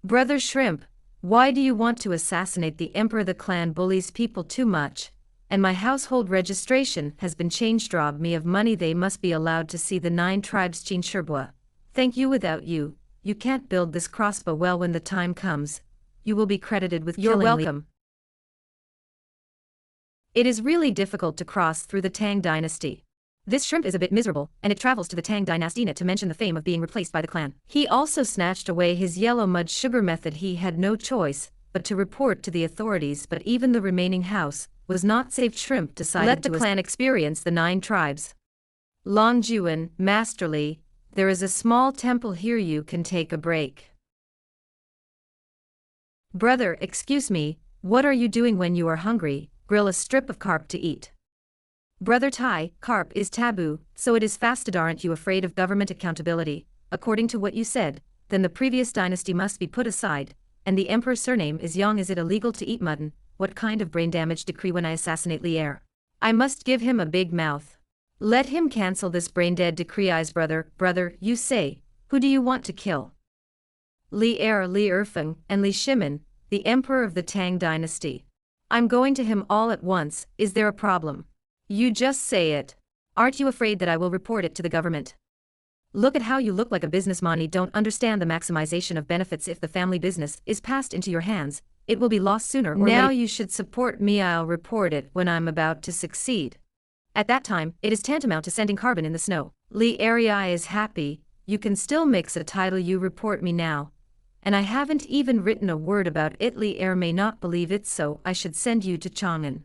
Brother Shrimp, why do you want to assassinate the emperor? The clan bullies people too much, and my household registration has been changed. Rob me of money. They must be allowed to see the 9 tribes. Chinshirbua. Thank you. Without you, you can't build this crossbow. Well, when the time comes, you will be credited with killing. You're welcome. It is really difficult to cross through the Tang Dynasty. This shrimp is a bit miserable, and it travels to the Tang Dynasty not to mention the fame of being replaced by the clan. He also snatched away his yellow mud sugar method. He had no choice but to report to the authorities, but even the remaining house was not saved. Shrimp decided let the clan experience the 9 tribes. Longjuan, Masterly, there is a small temple here. You can take a break. Brother, excuse me, what are you doing when you are hungry? Grill a strip of carp to eat. Brother Tai, carp is taboo, so it is fasted. Aren't you afraid of government accountability? According to what you said, then the previous dynasty must be put aside, and the emperor's surname is Yang. Is it illegal to eat mutton? What kind of brain damage decree when I assassinate Li Er? I must give him a big mouth. Let him cancel this brain-dead decree. Eyes brother, you say, who do you want to kill? Li Er, Li Erfeng, and Li Shimin, the emperor of the Tang Dynasty. I'm going to him all at once. Is there a problem? You just say it. Aren't you afraid that I will report it to the government? Look at how you look like a businessman. You don't understand the maximization of benefits. If the family business is passed into your hands, it will be lost sooner or later. Now you should support me. I'll report it when I'm about to succeed. At that time, it is tantamount to sending carbon in the snow. Li Eri is happy. You can still mix a title. You report me now. And I haven't even written a word about it. Li Er may not believe it, so I should send you to Chang'an.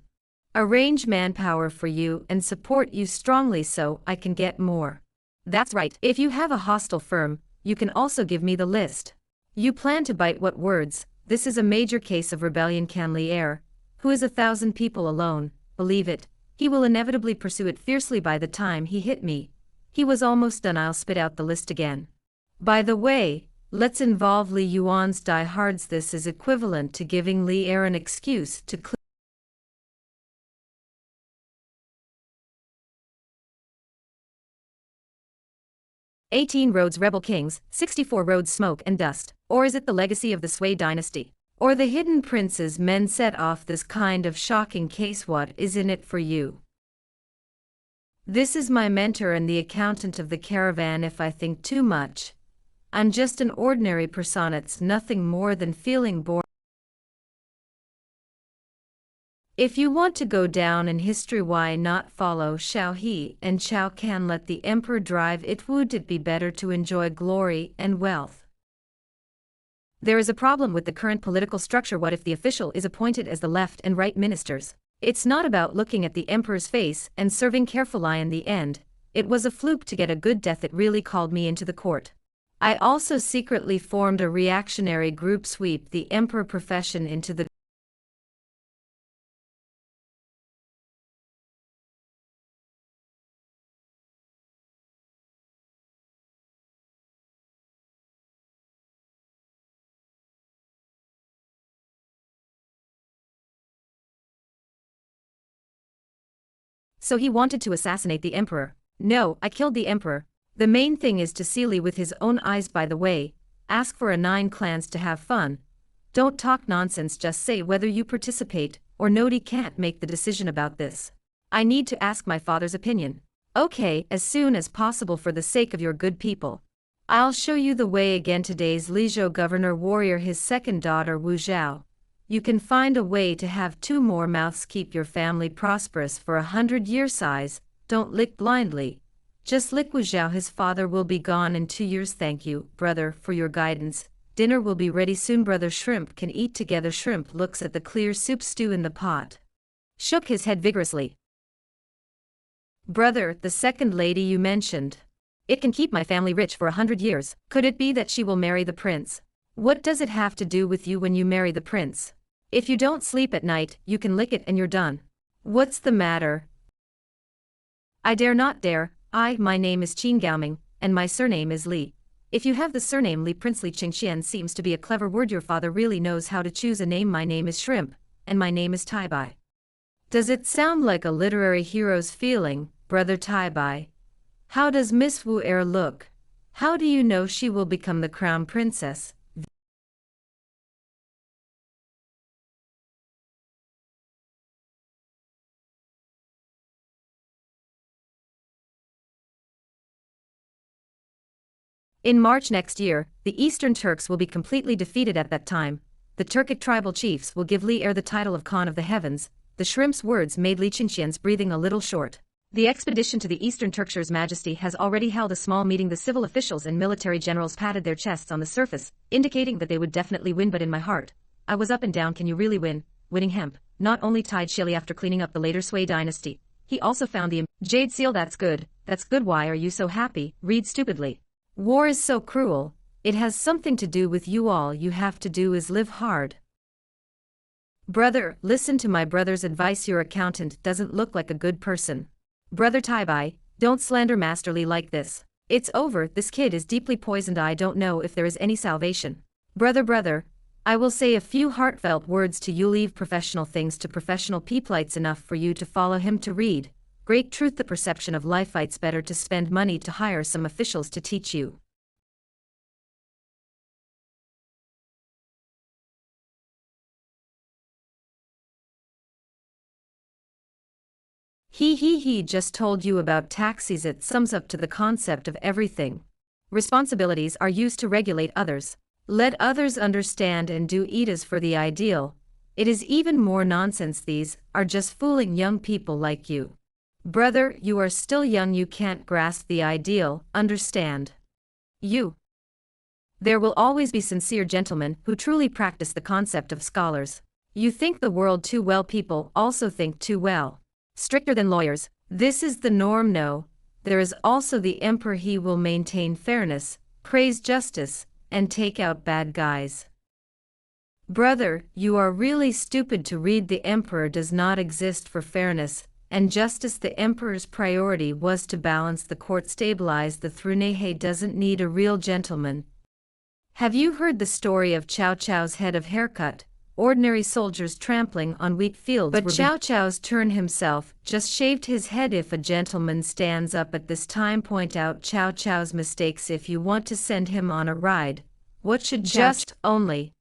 Arrange manpower for you and support you strongly so I can get more. That's right. If you have a hostile firm, you can also give me the list. You plan to bite what words? This is a major case of rebellion. Can Li Er, who is 1,000 people alone, believe it? He will inevitably pursue it fiercely. By the time he hit me, he was almost done. I'll spit out the list again. By the way, let's involve Li Yuan's diehards. This is equivalent to giving Li Er an excuse to clear 18 roads rebel kings, 64 roads smoke and dust. Or is it the legacy of the Sui dynasty? Or the hidden princes men set off this kind of shocking case? What is in it for you? This is my mentor and the accountant of the caravan. If I think too much, I'm just an ordinary person. It's nothing more than feeling bored. If you want to go down in history, why not follow Xiao He and Xiao Can? Let the emperor drive it. Would it be better to enjoy glory and wealth? There is a problem with the current political structure. What if the official is appointed as the left and right ministers? It's not about looking at the emperor's face and serving carefully. In the end, it was a fluke to get a good death. It really called me into the court. I also secretly formed a reactionary group. Sweep the emperor profession into the So he wanted to assassinate the emperor. No, I killed the emperor. The main thing is to see Li with his own eyes. By the way, ask for a 9 clans to have fun. Don't talk nonsense, just say whether you participate or Nodi can't make the decision about this. I need to ask my father's opinion. Okay, as soon as possible for the sake of your good people. I'll show you the way. Again, today's Lizhou governor warrior, his second daughter Wu Zhao. You can find a way to have 2 more mouths. Keep your family prosperous for 100 years. Size, don't lick blindly. Just lick Wu Zhao. His father will be gone in 2 years. Thank you, brother, for your guidance. Dinner will be ready soon. Brother Shrimp can eat together. Shrimp looks at the clear soup stew in the pot. Shook his head vigorously. Brother, the second lady you mentioned. It can keep my family rich for 100 years. Could it be that she will marry the prince? What does it have to do with you when you marry the prince? If you don't sleep at night, you can lick it and you're done. What's the matter? I dare not dare. My name is Qin Gaoming, and my surname is Li. If you have the surname Li, Princely Qingxian seems to be a clever word. Your father really knows how to choose a name. My name is Shrimp, and my name is Tai Bai. Does it sound like a literary hero's feeling, brother Tai Bai? How does Miss Wu Er look? How do you know she will become the crown princess? In March next year, the Eastern Turks will be completely defeated at that time. The Turkic tribal chiefs will give Li Er the title of Khan of the Heavens. The shrimp's words made Li Qingshian's breathing a little short. The expedition to the Eastern Turkshire's Majesty has already held a small meeting. The civil officials and military generals patted their chests on the surface, indicating that they would definitely win, but in my heart, I was up and down. Can you really win? Winning hemp not only tied Shelley after cleaning up the later Sui dynasty, he also found the jade seal. That's good, why are you so happy? Read stupidly. War is so cruel, it has something to do with you. All you have to do is live hard. Brother, listen to my brother's advice. Your accountant doesn't look like a good person. Brother Taibai, don't slander Master Li like this. It's over, this kid is deeply poisoned. I don't know if there is any salvation. Brother, I will say a few heartfelt words to you. Leave professional things to professional people. It's enough for you to follow him to read. Great truth, the perception of life. It's better to spend money to hire some officials to teach you. He just told you about taxis. It sums up to the concept of everything. Responsibilities are used to regulate others. Let others understand and do it as for the ideal. It is even more nonsense. These are just fooling young people like you. Brother, you are still young, you can't grasp the ideal, understand? There will always be sincere gentlemen who truly practice the concept of scholars. You think the world too well, people also think too well. Stricter than lawyers, this is the norm. No, there is also the emperor. He will maintain fairness, praise justice, and take out bad guys. Brother, you are really stupid to read. The emperor does not exist for fairness and justice. The emperor's priority was to balance the court, stabilize the throne. He doesn't need a real gentleman. Have you heard the story of Chow Chow's head of haircut? Ordinary soldiers trampling on wheat fields, but Chow Chow's turn himself just shaved his head. If a gentleman stands up at this time, point out Chow Chow's mistakes. If you want to send him on a ride, what should just only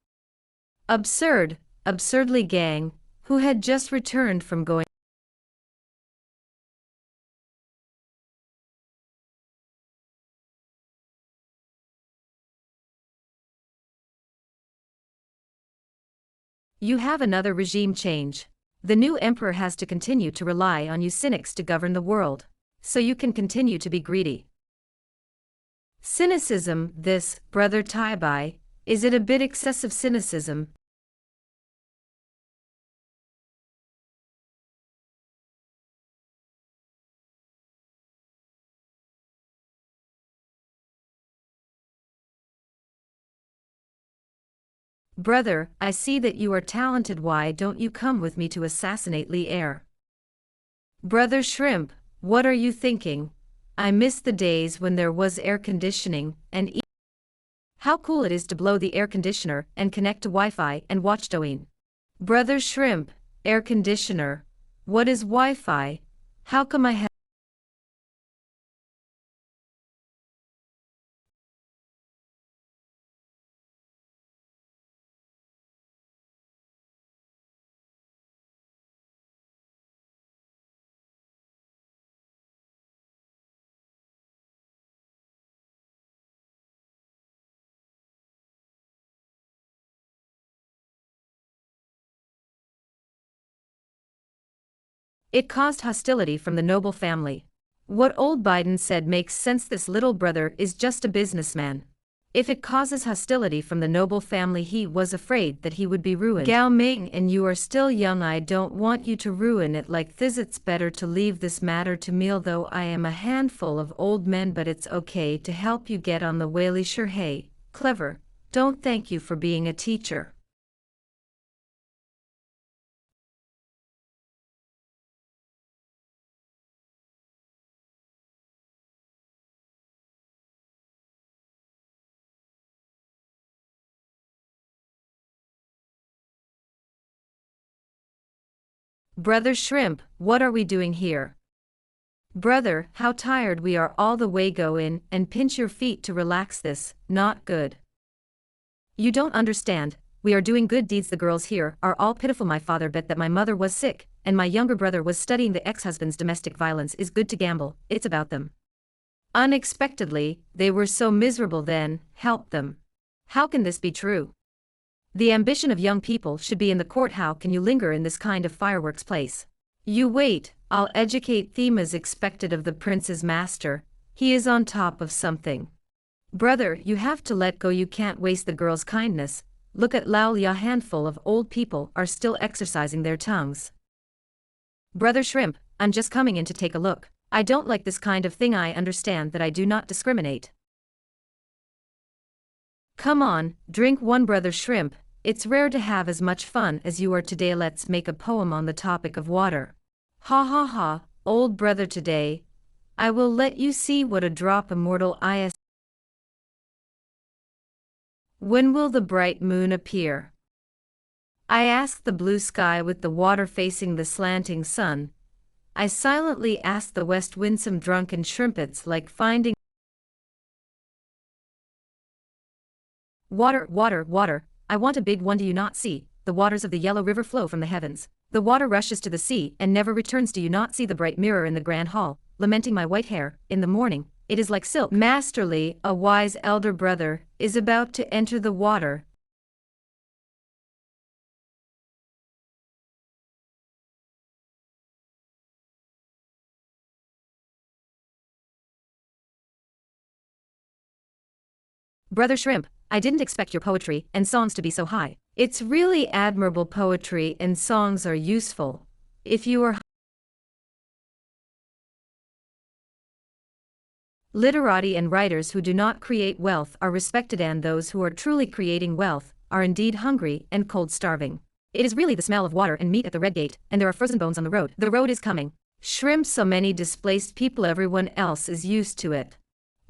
absurdly gang, who had just returned from going. You have another regime change. The new emperor has to continue to rely on you cynics to govern the world, so you can continue to be greedy. Cynicism, this, Brother Taibai, is it a bit excessive cynicism? Brother, I see that you are talented. Why don't you come with me to assassinate Li Er? Brother Shrimp, what are you thinking? I miss the days when there was air conditioning and how cool it is to blow the air conditioner and connect to Wi-Fi and watch Douyin. Brother Shrimp, air conditioner. What is Wi-Fi? How come I have? It caused hostility from the noble family. What old Biden said makes sense. This little brother is just a businessman. If it causes hostility from the noble family, he was afraid that he would be ruined. Gao Ming, and you are still young. I don't want you to ruin it like this. It's better to leave this matter to me, though I am a handful of old men, but it's okay to help you get on the way. Sure, hey, clever. Don't thank you for being a teacher. Brother Shrimp, what are we doing here? Brother, how tired we are all the way. Go in and pinch your feet to relax. This, not good. You don't understand, we are doing good deeds. The girls here are all pitiful. My father bet that my mother was sick, and my younger brother was studying. The ex-husband's domestic violence is good to gamble, it's about them. Unexpectedly, they were so miserable then, help them. How can this be true? The ambition of young people should be in the court. How can you linger in this kind of fireworks place? You wait, I'll educate theme as expected of the prince's master, he is on top of something. Brother, you have to let go, you can't waste the girl's kindness. Look at Laulia, handful of old people are still exercising their tongues. Brother Shrimp, I'm just coming in to take a look. I don't like this kind of thing, I understand that I do not discriminate. Come on, drink one, Brother Shrimp, it's rare to have as much fun as you are today. Let's make a poem on the topic of water. Ha ha ha, old brother, today I will let you see what a drop immortal is. When will the bright moon appear? I asked the blue sky with the water facing the slanting sun. I silently asked the west wind, some drunken shrimpets like finding water, water, water. I want a big one, do you not see? The waters of the yellow river flow from the heavens. The water rushes to the sea and never returns. Do you not see the bright mirror in the grand hall, lamenting my white hair? In the morning, it is like silk. Masterly, a wise elder brother is about to enter the water. Brother Shrimp, I didn't expect your poetry and songs to be so high. It's really admirable. Poetry and songs are useful. If you are literati and writers who do not create wealth are respected, and those who are truly creating wealth are indeed hungry and cold starving. It is really the smell of water and meat at the red gate, and there are frozen bones on the road. The road is coming. Shrimp, so many displaced people, everyone else is used to it.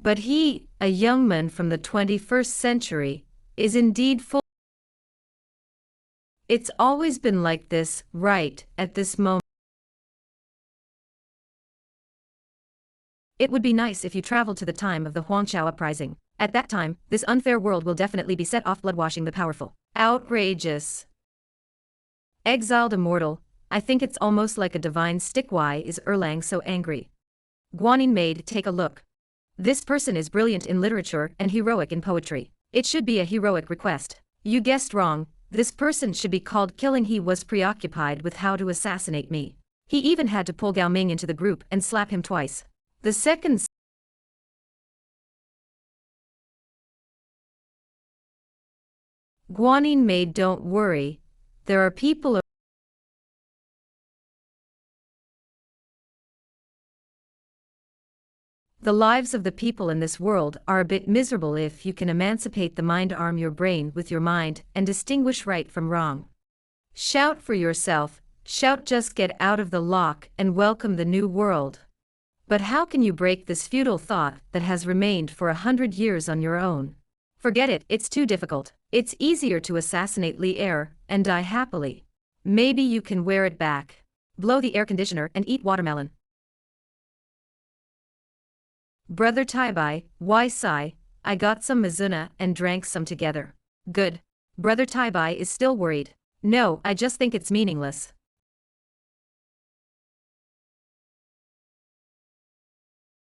But he, a young man from the 21st century, is indeed full. It's always been like this, right, at this moment. It would be nice if you traveled to the time of the Huangshao uprising. At that time, this unfair world will definitely be set off, bloodwashing the powerful. Outrageous. Exiled immortal, I think it's almost like a divine stick. Why is Erlang so angry? Guanyin maid, take a look. This person is brilliant in literature and heroic in poetry. It should be a heroic request. You guessed wrong, this person should be called killing. He was preoccupied with how to assassinate me. He even had to pull Gao Ming into the group and slap him twice. The second Guanyin maid, don't worry, there are people. The lives of the people in this world are a bit miserable. If you can emancipate the mind, arm your brain with your mind, and distinguish right from wrong. Shout for yourself, shout, just get out of the lock and welcome the new world. But how can you break this futile thought that has remained for 100 years on your own? Forget it, it's too difficult. It's easier to assassinate Li Er and die happily. Maybe you can wear it back. Blow the air conditioner and eat watermelon. Brother Taibai, why sigh? I got some Mizuna and drank some together. Good. Brother Taibai is still worried. No, I just think it's meaningless.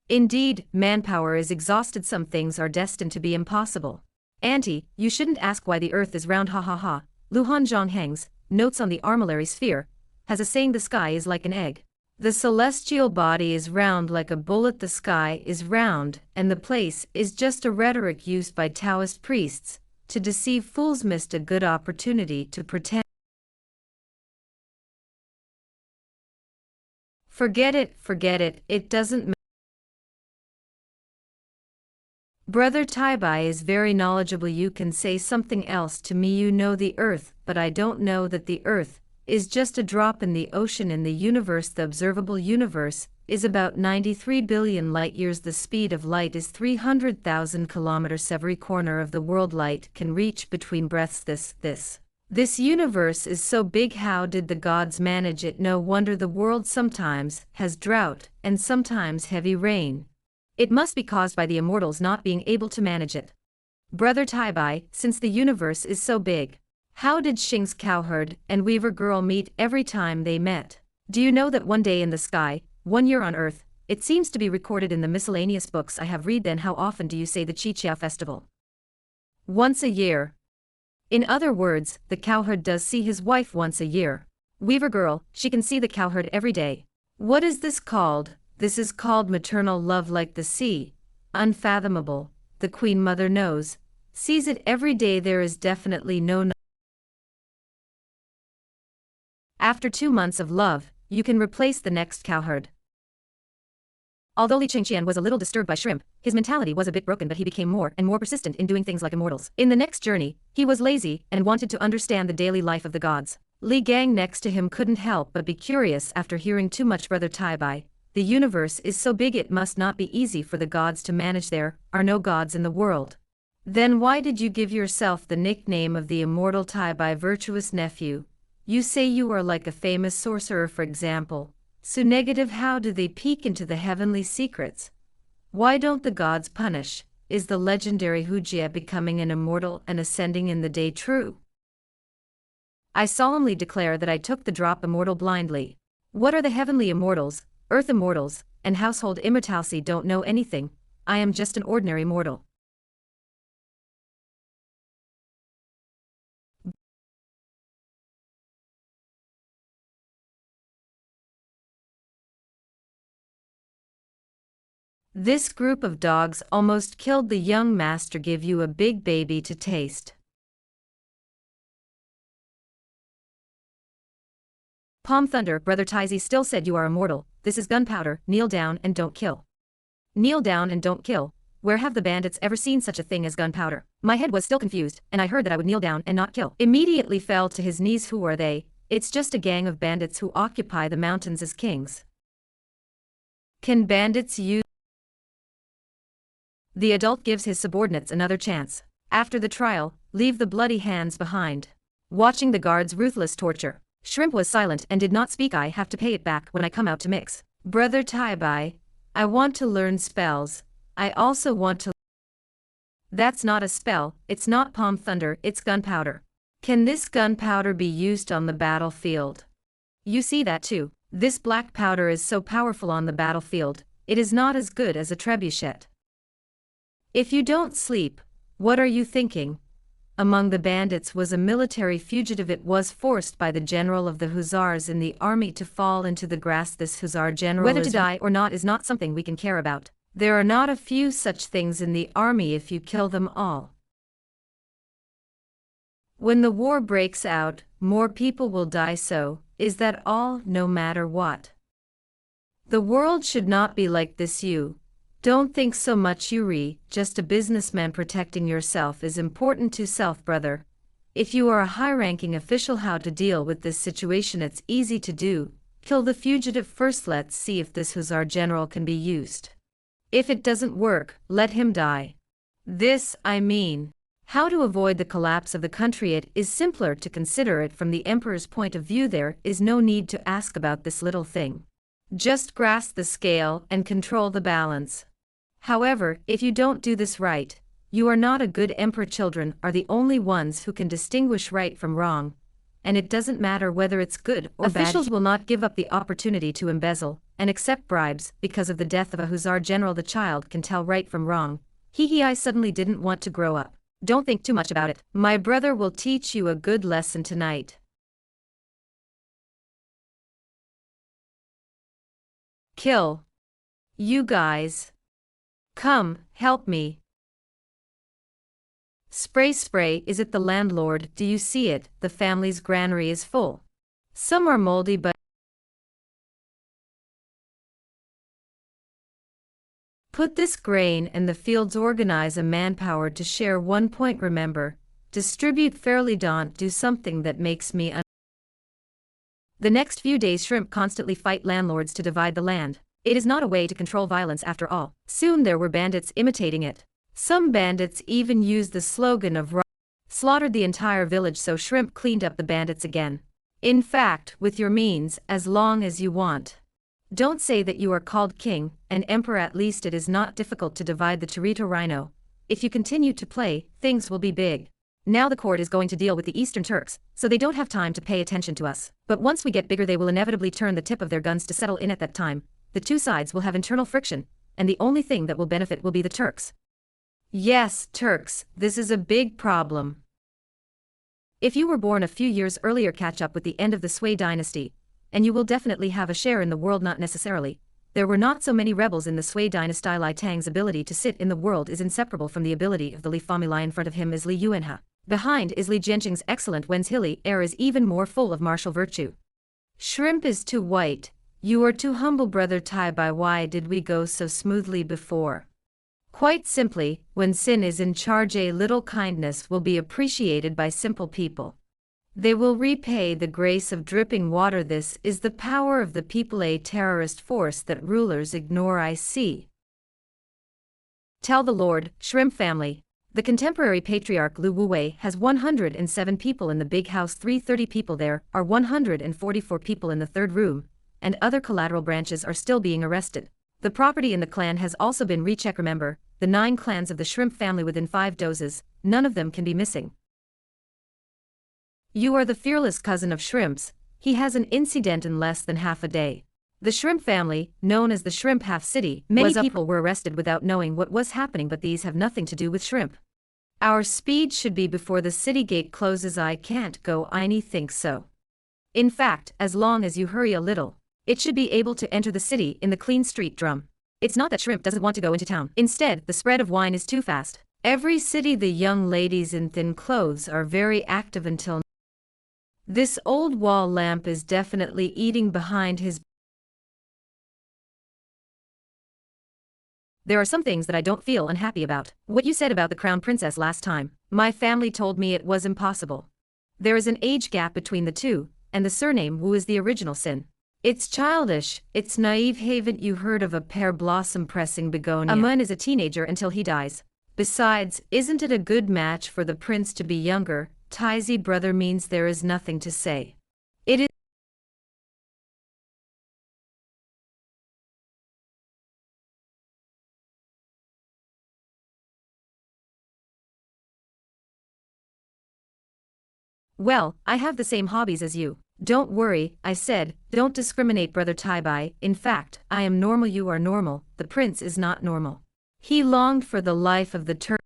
Indeed, manpower is exhausted. Some things are destined to be impossible. Auntie, you shouldn't ask why the earth is round, ha ha ha. Luhan Zhongheng's Notes on the Armillary Sphere has a saying: the sky is like an egg. The celestial body is round like a bullet, the sky is round, and the place is just a rhetoric used by Taoist priests to deceive fools. Missed a good opportunity to pretend. Forget it, it doesn't matter. Brother Taibai is very knowledgeable. You can say something else to me. You know the earth, but I don't know that the earth is just a drop in the ocean in the universe. The observable universe is about 93 billion light-years. The speed of light is 300,000 kilometers. Every corner of the world light can reach between breaths. This universe is so big. How did the gods manage it? No wonder the world sometimes has drought and sometimes heavy rain. It must be caused by the immortals not being able to manage it. Brother Taibai, since the universe is so big, how did Xing's cowherd and weaver girl meet every time they met? Do you know that one day in the sky, 1 year on earth, It seems to be recorded in the miscellaneous books I have read. Then how often do you say the Chichia festival? Once a year. In other words, the cowherd does see his wife once a year. Weaver girl, she can see the cowherd every day. What is this called? This is called maternal love, like the sea. Unfathomable. The Queen Mother knows, sees it every day. There is definitely no. After 2 months of love, you can replace the next cowherd. Although Li Chengqian was a little disturbed by shrimp, his mentality was a bit broken, but he became more and more persistent in doing things like immortals. In the next journey, he was lazy and wanted to understand the daily life of the gods. Li Gang next to him couldn't help but be curious after hearing too much. Brother Tai Bai, the universe is so big, it must not be easy for the gods to manage. There are no gods in the world. Then why did you give yourself the nickname of the immortal Tai Bai, virtuous nephew? You say you are like a famous sorcerer, for example. So negative. How do they peek into the heavenly secrets? Why don't the gods punish? Is the legendary Hujia becoming an immortal and ascending in the day true? I solemnly declare that I took the drop immortal blindly. What are the heavenly immortals, earth immortals, and household immortalcy? Don't know anything. I am just an ordinary mortal. This group of dogs almost killed the young master. Give you a big baby to taste. Palm Thunder, Brother Taizi still said you are immortal. This is gunpowder. Kneel down and don't kill. Kneel down and don't kill. Where have the bandits ever seen such a thing as gunpowder? My head was still confused, and I heard that I would kneel down and not kill. Immediately fell to his knees. Who are they? It's just a gang of bandits who occupy the mountains as kings. Can bandits use? The adult gives his subordinates another chance. After the trial, leave the bloody hands behind. Watching the guards' ruthless torture, Shrimp was silent and did not speak. I have to pay it back when I come out to mix. Brother Tai Bai, I want to learn spells. I also want to. That's not a spell. It's not Palm Thunder, it's gunpowder. Can this gunpowder be used on the battlefield? You see that too. This black powder is so powerful on the battlefield, it is not as good as a trebuchet. If you don't sleep, what are you thinking? Among the bandits was a military fugitive. It was forced by the general of the hussars in the army to fall into the grass. This hussar general, whether to die or not, is not something we can care about. There are not a few such things in the army if you kill them all. When the war breaks out, more people will die. So, is that all? No matter what. The world should not be like this. You don't think so much, Yuri. Just a businessman. Protecting yourself is important to self, brother. If you are a high-ranking official, how to deal with this situation? It's easy to do. Kill the fugitive first. Let's see if this hussar general can be used. If it doesn't work, let him die. This, I mean, how to avoid the collapse of the country. It is simpler to consider it from the emperor's point of view. There is no need to ask about this little thing. Just grasp the scale and control the balance. However, if you don't do this right, you are not a good emperor. Children are the only ones who can distinguish right from wrong, and it doesn't matter whether it's good or bad. Officials will not give up the opportunity to embezzle and accept bribes. Because of the death of a hussar general, the child can tell right from wrong. I suddenly didn't want to grow up. Don't think too much about it. My brother will teach you a good lesson tonight. Kill. You guys. Come, help me. Spray, spray. Is it the landlord? Do you see it? The family's granary is full. Some are moldy, but put this grain in the fields. Organize a manpower to share 1 point. Remember, distribute fairly. Don't do something that makes me The next few days, Shrimp constantly fight landlords to divide the land. It is not a way to control violence after all. Soon there were bandits imitating it. Some bandits even used the slogan of slaughtered the entire village. So Shrimp cleaned up the bandits again. In fact, with your means, as long as you want. Don't say that you are called king and emperor. At least it is not difficult to divide the Torito Rhino. If you continue to play, things will be big. Now the court is going to deal with the Eastern Turks, so they don't have time to pay attention to us. But once we get bigger, they will inevitably turn the tip of their guns to settle in at that time. the two sides will have internal friction, and the only thing that will benefit will be the Turks. Yes, Turks, this is a big problem. If you were born a few years earlier, catch up with the end of the Sui dynasty, and you will definitely have a share in the world. Not necessarily. There were not so many rebels in the Sui dynasty. Li Tang's ability to sit in the world is inseparable from the ability of the Li family. In front of him is Li Yuanhe. Behind is Li Jianqing's excellent Wen's Hilly air is even more full of martial virtue. Shrimp is too white. You are too humble, brother Tai Bai. Why did we go so smoothly before? Quite simply, when sin is in charge, a little kindness will be appreciated by simple people. They will repay the grace of dripping water. This is the power of the people, a terrorist force that rulers ignore. I see. Tell the Lord, Shrimp family. The contemporary patriarch Lu Wuwei has 107 people in the big house, 330 people. There are 144 people in the third room, and other collateral branches are still being arrested. The property in the clan has also been rechecked. Remember, the 9 clans of the Shrimp family within 5 dozes, none of them can be missing. You are the fearless cousin of Shrimp's. He has an incident in less than half a day. The Shrimp family, known as the Shrimp Half City, many people were arrested without knowing what was happening, but these have nothing to do with Shrimp. Our speed should be before the city gate closes. I can't go. I think so. In fact, as long as you hurry a little, it should be able to enter the city in the clean street drum. It's not that Shrimp doesn't want to go into town. Instead, the spread of wine is too fast. Every city, the young ladies in thin clothes are very active until this old wall lamp is definitely eating behind his. There are some things that I don't feel unhappy about. What you said about the crown princess last time, my family told me it was impossible. There is an age gap between the two, and the surname Wu is the original sin. It's childish, it's naive. Haven't you heard of a pear blossom pressing begonia? A man is a teenager until he dies. Besides, isn't it a good match for the prince to be younger? Taizi brother means there is nothing to say. It is. Well, I have the same hobbies as you. Don't worry, I said, don't discriminate, brother Tai Bai. In fact, I am normal, you are normal, the prince is not normal. He longed for the life of the Turk.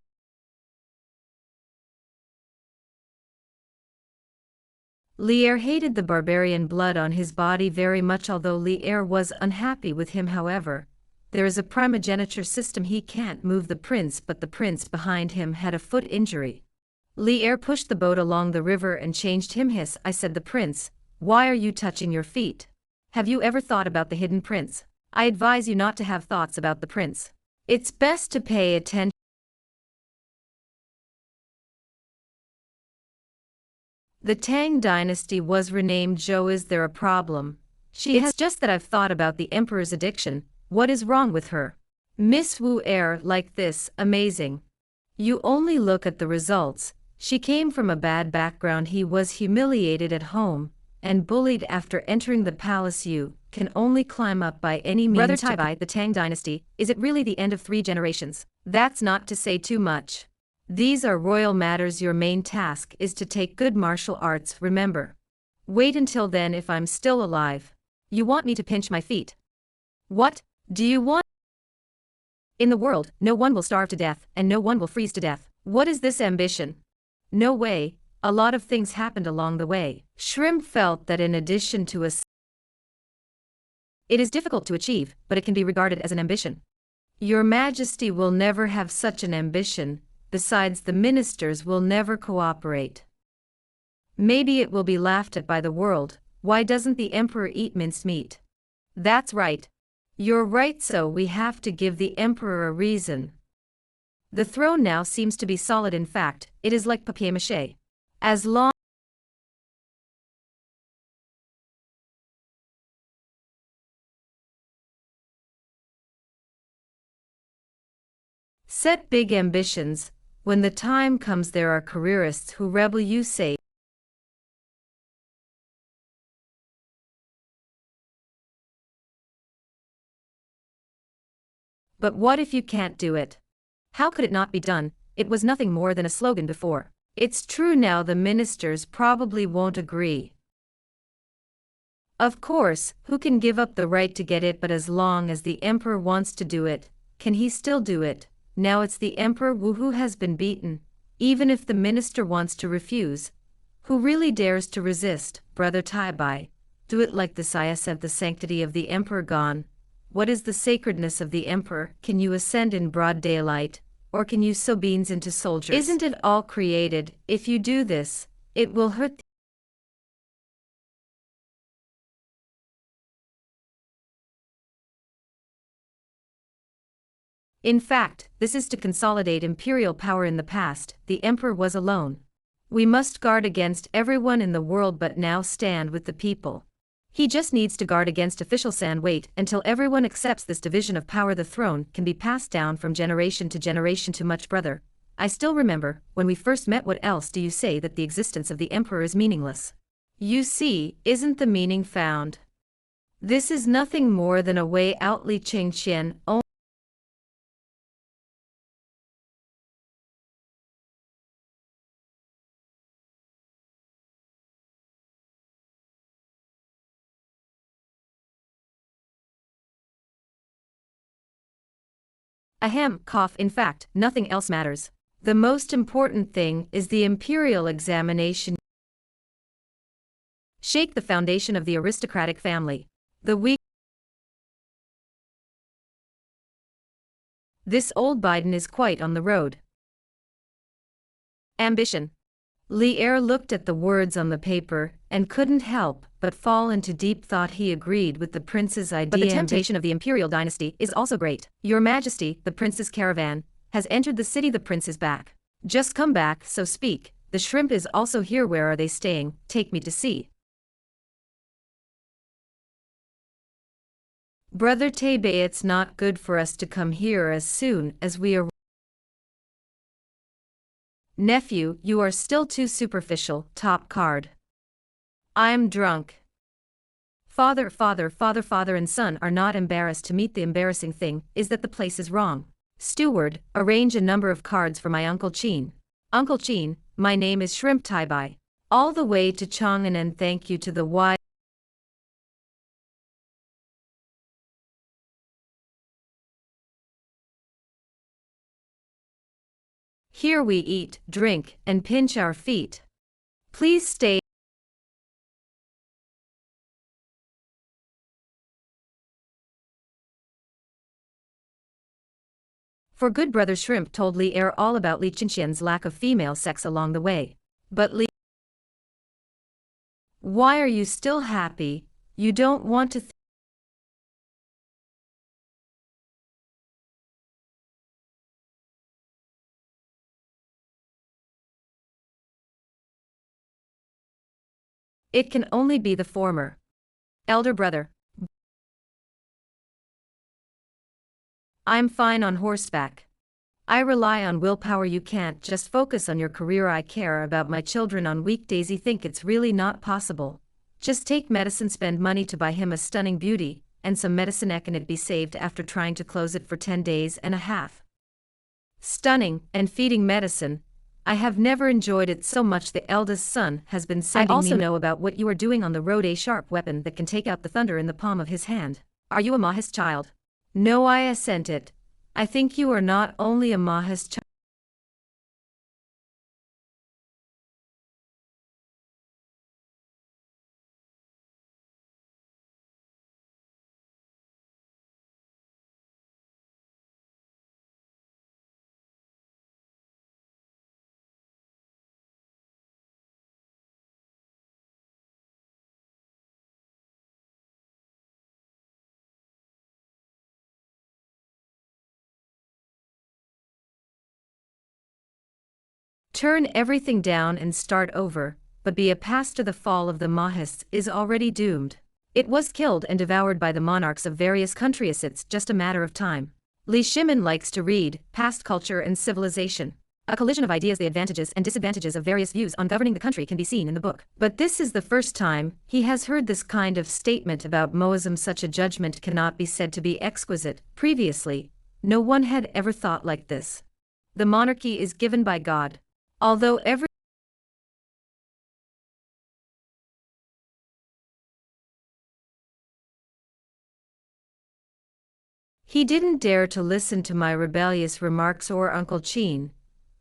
Lier hated the barbarian blood on his body very much. Although Lier was unhappy with him, however, there is a primogeniture system. He can't move the prince, but the prince behind him had a foot injury. Lier pushed the boat along the river and changed him. Hiss, I said, the prince, why are you touching your feet? Have you ever thought about the hidden prince? I advise you not to have thoughts about the prince. It's best to pay attention. The Tang Dynasty was renamed Zhou. Is there a problem? It's just that I've thought about the emperor's addiction. What is wrong with her? Miss Wu air like this, amazing. You only look at the results. She came from a bad background. He was humiliated at home and bullied after entering the palace. You can only climb up by any means. Brother Tai Bai, the Tang Dynasty, is it really the end of 3 generations? That's not to say too much. These are royal matters. Your main task is to take good martial arts, remember. Wait until then. If I'm still alive. You want me to pinch my feet? What do you want? In the world, no one will starve to death, and no one will freeze to death. What is this ambition? No way. A lot of things happened along the way. Shrimp felt that in addition to it is difficult to achieve, but it can be regarded as an ambition. Your Majesty will never have such an ambition. Besides, the ministers will never cooperate. Maybe it will be laughed at by the world. Why doesn't the emperor eat minced meat? That's right. You're right, so we have to give the emperor a reason. The throne now seems to be solid. In fact, it is like papier-mâché. As long set big ambitions. When the time comes, there are careerists who rebel. You say. But what if you can't do it? How could it not be done? It was nothing more than a slogan before. It's true now. The ministers probably won't agree. Of course, who can give up the right to get it, but as long as the emperor wants to do it, can he still do it? Now it's the emperor who has been beaten, even if the minister wants to refuse. Who really dares to resist, Brother Tai? Do it like this. I said, the sanctity of the emperor gone. What is the sacredness of the emperor? Can you ascend in broad daylight, or can you sow beans into soldiers? Isn't it all created? If you do this, it will hurt. In fact, this is to consolidate imperial power. In the past, the emperor was alone. We must guard against everyone in the world, but now stand with the people. He just needs to guard against officials and wait until everyone accepts this division of power. The throne can be passed down from generation to generation. Too much, brother. I still remember, when we first met. What else do you say? That the existence of the emperor is meaningless. You see, isn't the meaning found? This is nothing more than a way out. Li Chengqian. Ahem, cough. In fact, nothing else matters. The most important thing is the imperial examination. Shake the foundation of the aristocratic family. The weak. This old Biden is quite on the road. Ambition. Li Er looked at the words on the paper and couldn't help but fall into deep thought. He agreed with the prince's idea. But the temptation of the imperial dynasty is also great. Your Majesty, the prince's caravan has entered the city. The prince is back. Just come back, so speak. The shrimp is also here. Where are they staying? Take me to see. Brother Tebe, it's not good for us to come here as soon as we arrive. Nephew, you are still too superficial. Top card. I'm drunk. Father and son are not embarrassed to meet. The embarrassing thing is that the place is wrong. Steward, arrange a number of cards for my Uncle Chin. Uncle Chin, my name is Shrimp Tai. All the way to Chang'an, and thank you to the wise. Here we eat, drink, and pinch our feet. Please stay. For good. Brother Shrimp told Li Er all about Li Chenxian's lack of female sex along the way. But Li, why are you still happy? You don't want to It can only be the former. Elder brother. I'm fine on horseback. I rely on willpower. You can't just focus on your career. I care about my children on weekdays. You think it's really not possible. Just take medicine, spend money to buy him a stunning beauty, and some medicine. Can it be saved after trying to close it for 10 days and a half? Stunning, and feeding medicine. I have never enjoyed it so much. The eldest son has been sending me. I also know about what you are doing on the road. A sharp weapon that can take out the thunder in the palm of his hand. Are you a Mahis child? No, I assent it. I think you are not only a Mahis child. Turn everything down and start over, but be a pass to the fall of the Mahis is already doomed. It was killed and devoured by the monarchs of various countries. It's just a matter of time. Li Shimin likes to read Past Culture and Civilization. A collision of ideas. The advantages and disadvantages of various views on governing the country can be seen in the book. But this is the first time he has heard this kind of statement about Moism. Such a judgment cannot be said to be exquisite. Previously, no one had ever thought like this. The monarchy is given by God. Although every He didn't dare to listen to my rebellious remarks or Uncle Chin.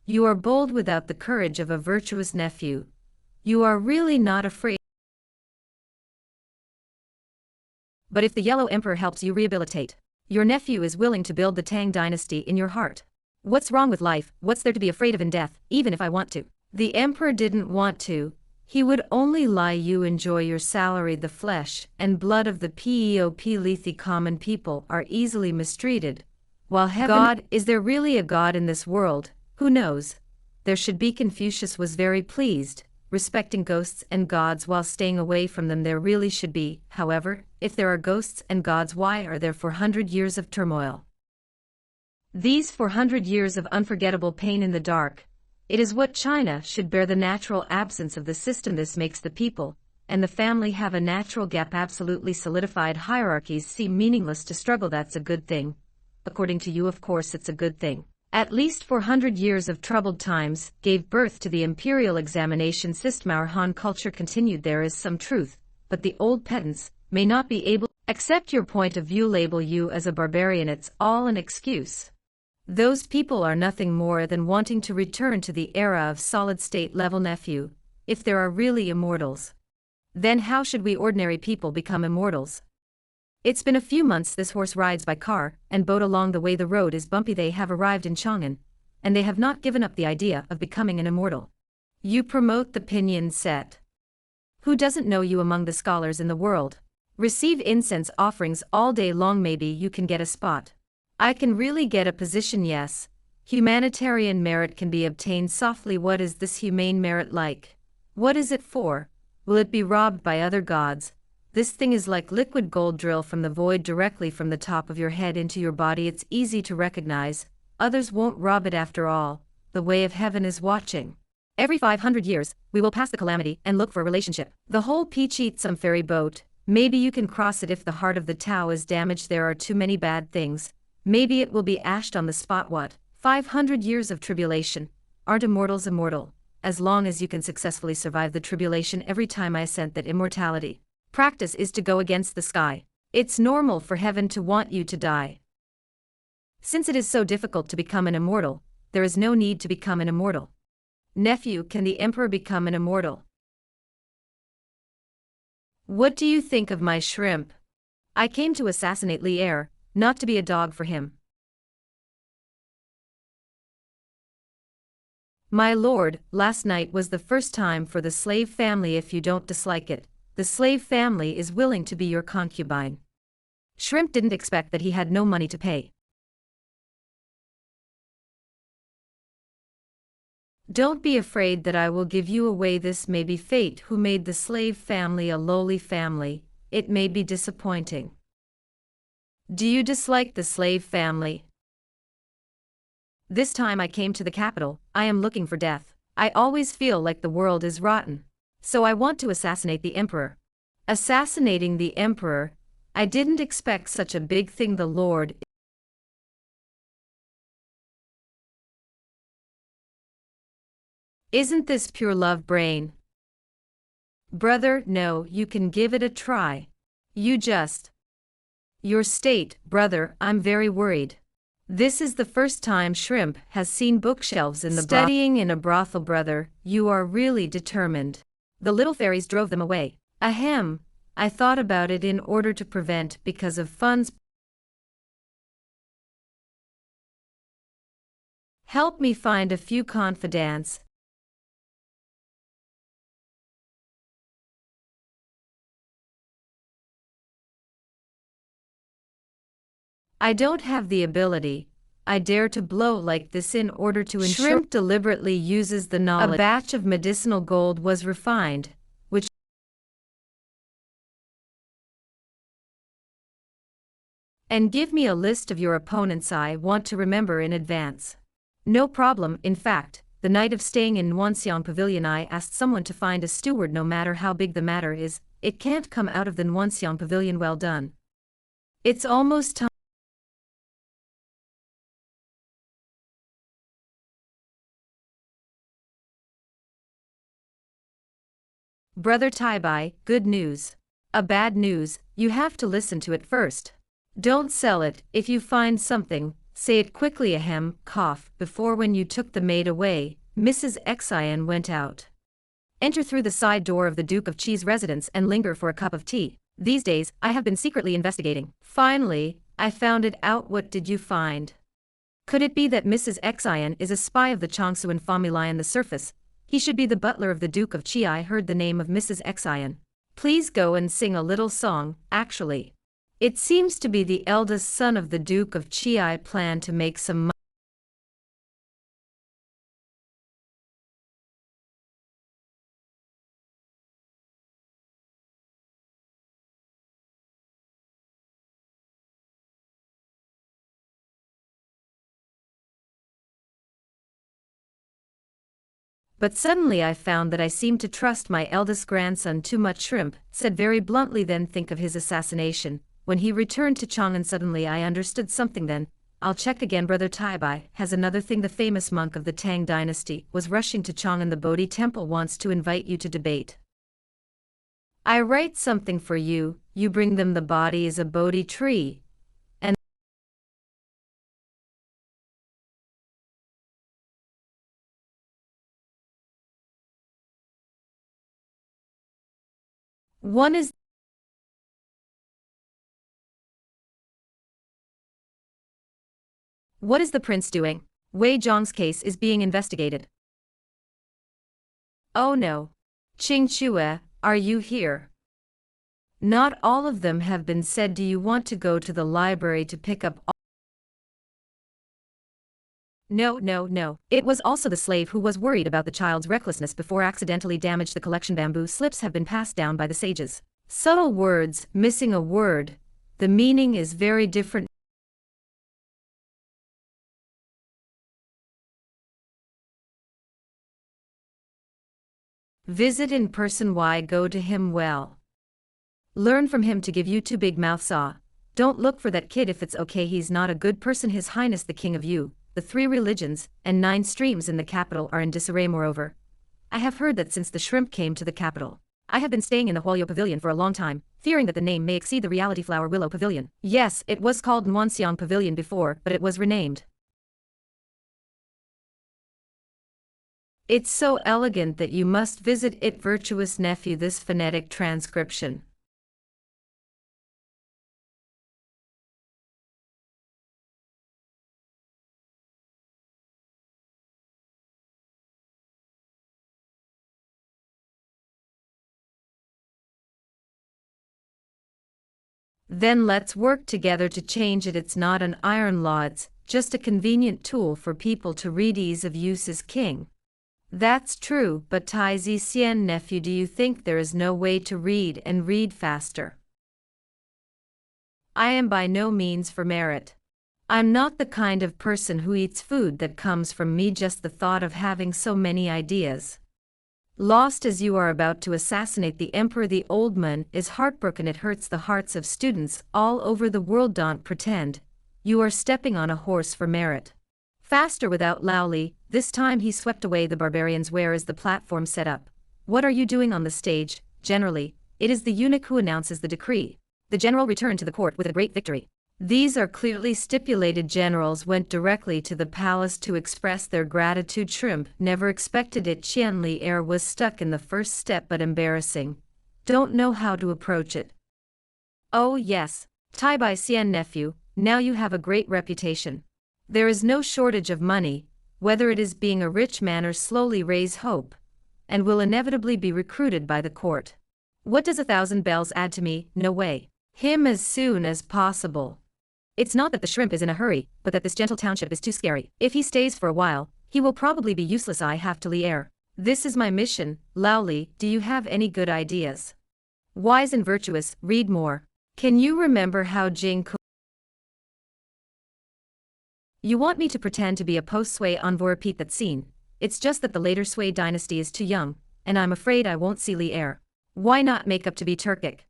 You are bold without the courage of a virtuous nephew. You are really not afraid. But if the Yellow Emperor helps you rehabilitate, your nephew is willing to build the Tang Dynasty in your heart. What's wrong with life? What's there to be afraid of in death, even if I want to? The Emperor didn't want to. He would only lie. You enjoy your salary. The flesh and blood of the Lethi common people are easily mistreated. While heaven, God, is there really a God in this world? Who knows? There should be. Confucius was very pleased, respecting ghosts and gods while staying away from them. There really should be, however, if there are ghosts and gods, why are there 400 years of turmoil? These 400 years of unforgettable pain in the dark. It is what China should bear, the natural absence of the system. This makes the people and the family have a natural gap. Absolutely solidified hierarchies seem meaningless to struggle. That's a good thing. According to you, of course, it's a good thing. At least 400 years of troubled times gave birth to the imperial examination system. Our Han culture continued. There is some truth, but the old pedants may not be able to accept your point of view. Label you as a barbarian. It's all an excuse. Those people are nothing more than wanting to return to the era of solid-state level. Nephew, if there are really immortals, then how should we ordinary people become immortals? It's been a few months. This horse rides by car and boat along the way. The road is bumpy. They have arrived in Chang'an, and they have not given up the idea of becoming an immortal. You promote the pinyin set. Who doesn't know you among the scholars in the world? Receive incense offerings all day long. Maybe you can get a spot. I can really get a position. Yes. Humanitarian merit can be obtained softly. What is this humane merit like? What is it for? Will it be robbed by other gods? This thing is like liquid gold. Drill from the void directly from the top of your head into your body. It's easy to recognize. Others won't rob it. After all, the way of heaven is watching. Every 500 years, we will pass the calamity and look for a relationship. The whole peach eats some ferry boat. Maybe you can cross it if the heart of the Tao is damaged. There are too many bad things. Maybe it will be ashed on the spot. What? 500 years of tribulation. Aren't immortals immortal? As long as you can successfully survive the tribulation. Every time I assent that immortality practice is to go against the sky. It's normal for heaven to want you to die. Since it is so difficult to become an immortal, there is no need to become an immortal. Nephew, can the Emperor become an immortal? What do you think of my shrimp? I came to assassinate Li Er, not to be a dog for him. My lord, last night was the first time for the slave family. If you don't dislike it, the slave family is willing to be your concubine. Shrimp didn't expect that he had no money to pay. Don't be afraid that I will give you away. This may be fate who made the slave family a lowly family. It may be disappointing. Do you dislike the slave family? This time I came to the capital. I am looking for death. I always feel like the world is rotten. So I want to assassinate the Emperor. Assassinating the Emperor? I didn't expect such a big thing. The Lord. Isn't this pure love, brain? Brother, no, you can give it a try. You just. Your state, brother, I'm very worried. This is the first time Shrimp has seen bookshelves in the studying in a brothel. Brother, you are really determined. The little fairies drove them away. Ahem, I thought about it. In order to prevent because of funds. Help me find a few confidants. I don't have the ability. I dare to blow like this in order to ensure. Shrimp deliberately uses the knowledge. A batch of medicinal gold was refined, which. And give me a list of your opponents. I want to remember in advance. No problem. In fact, the night of staying in Nuanxiang Pavilion, I asked someone to find a steward. No matter how big the matter is, it can't come out of the Nuanxiang Pavilion. Well done. It's almost time. Brother Tai Bai, good news. A bad news, you have to listen to it first. Don't sell it. If you find something, say it quickly. Ahem, cough. Before when you took the maid away, Mrs. Xian went out. Enter through the side door of the Duke of Chi's residence and linger for a cup of tea. These days, I have been secretly investigating. Finally, I found it out. What did you find? Could it be that Mrs. Xian is a spy of the Chongsuan family on the surface? He should be the butler of the Duke of Chi. I heard the name of Mrs. Xian. Please go and sing a little song. Actually, it seems to be the eldest son of the Duke of Chi. I plan to make some money. But suddenly I found that I seemed to trust my eldest grandson too much. Shrimp said very bluntly. Then think of his assassination, when he returned to Chang'an. Suddenly I understood something. Then I'll check again. Brother Taibai has another thing. The famous monk of the Tang Dynasty was rushing to Chang'an. The Bodhi temple wants to invite you to debate. I write something for you, you bring them. The body is a Bodhi tree. And one is What is the prince doing? Wei Zhong's case is being investigated. Oh no. Qing Chue, are you here? Not all of them have been said. Do you want to go to the library to pick up all? No. It was also the slave who was worried about the child's recklessness before accidentally damaged the collection. Bamboo slips have been passed down by the sages. Subtle words, missing a word. The meaning is very different. Visit in person. Why go to him? Well, learn from him to give you two big mouths. Don't look for that kid if it's okay. He's not a good person. His Highness the King of You, the 3 religions, and 9 streams in the capital are in disarray. Moreover, I have heard that since the shrimp came to the capital, I have been staying in the Huayo Pavilion for a long time, fearing that the name may exceed the reality. Flower Willow Pavilion. Yes, it was called Nuanxiang Pavilion before, but it was renamed. It's so elegant that you must visit it. Virtuous nephew. This phonetic transcription. Then let's work together to change it. It's not an iron law, it's just a convenient tool for people to read. Ease of use is king. That's true, but Tai Zixian nephew, do you think there is no way to read and read faster? I am by no means for merit. I'm not the kind of person who eats food that comes from me. Just the thought of having so many ideas. Lost as you are about to assassinate the emperor. The old man is heartbroken. It hurts the hearts of students all over the world. Don't pretend you are stepping on a horse for merit. Faster without Laoli. This time he swept away the barbarians. Where is the platform set up? What are you doing on the stage? Generally, it is the eunuch who announces the decree. The general returned to the court with a great victory. These are clearly stipulated. Generals went directly to the palace to express their gratitude. Shrimp never expected it. Qianli Air was stuck in the first step, but embarrassing. Don't know how to approach it. Oh yes, Tai Bai Xian nephew, now you have a great reputation. There is no shortage of money, whether it is being a rich man or slowly raise hope, and will inevitably be recruited by the court. What does 1,000 bells add to me? No way. Him as soon as possible. It's not that the shrimp is in a hurry, but that this gentle township is too scary. If he stays for a while, he will probably be useless. I have to Li Air. This is my mission. Laoli, do you have any good ideas? Wise and virtuous, read more. Can you remember how Jing Ko? You want me to pretend to be a post-Sui envoy? Repeat that scene. It's just that the later Sui dynasty is too young, and I'm afraid I won't see Li Air. Why not make up to be Turkic?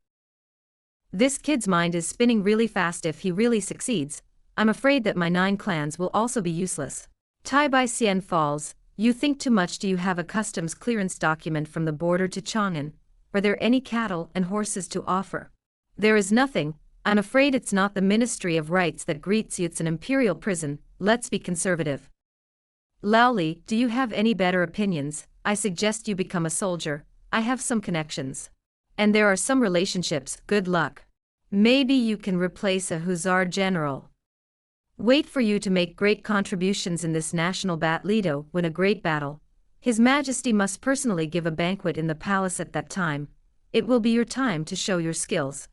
This kid's mind is spinning really fast. If he really succeeds, I'm afraid that my 9 clans will also be useless. Tai Bai Xian falls. You think too much. Do you have a customs clearance document from the border to Chang'an? Are there any cattle and horses to offer? There is nothing, I'm afraid it's not the Ministry of Rights that greets you, it's an imperial prison. Let's be conservative. Laoli, do you have any better opinions? I suggest you become a soldier. I have some connections. And there are some relationships, good luck. Maybe you can replace a hussar general. Wait for you to make great contributions in this national battle, win a great battle. His Majesty must personally give a banquet in the palace at that time. It will be your time to show your skills.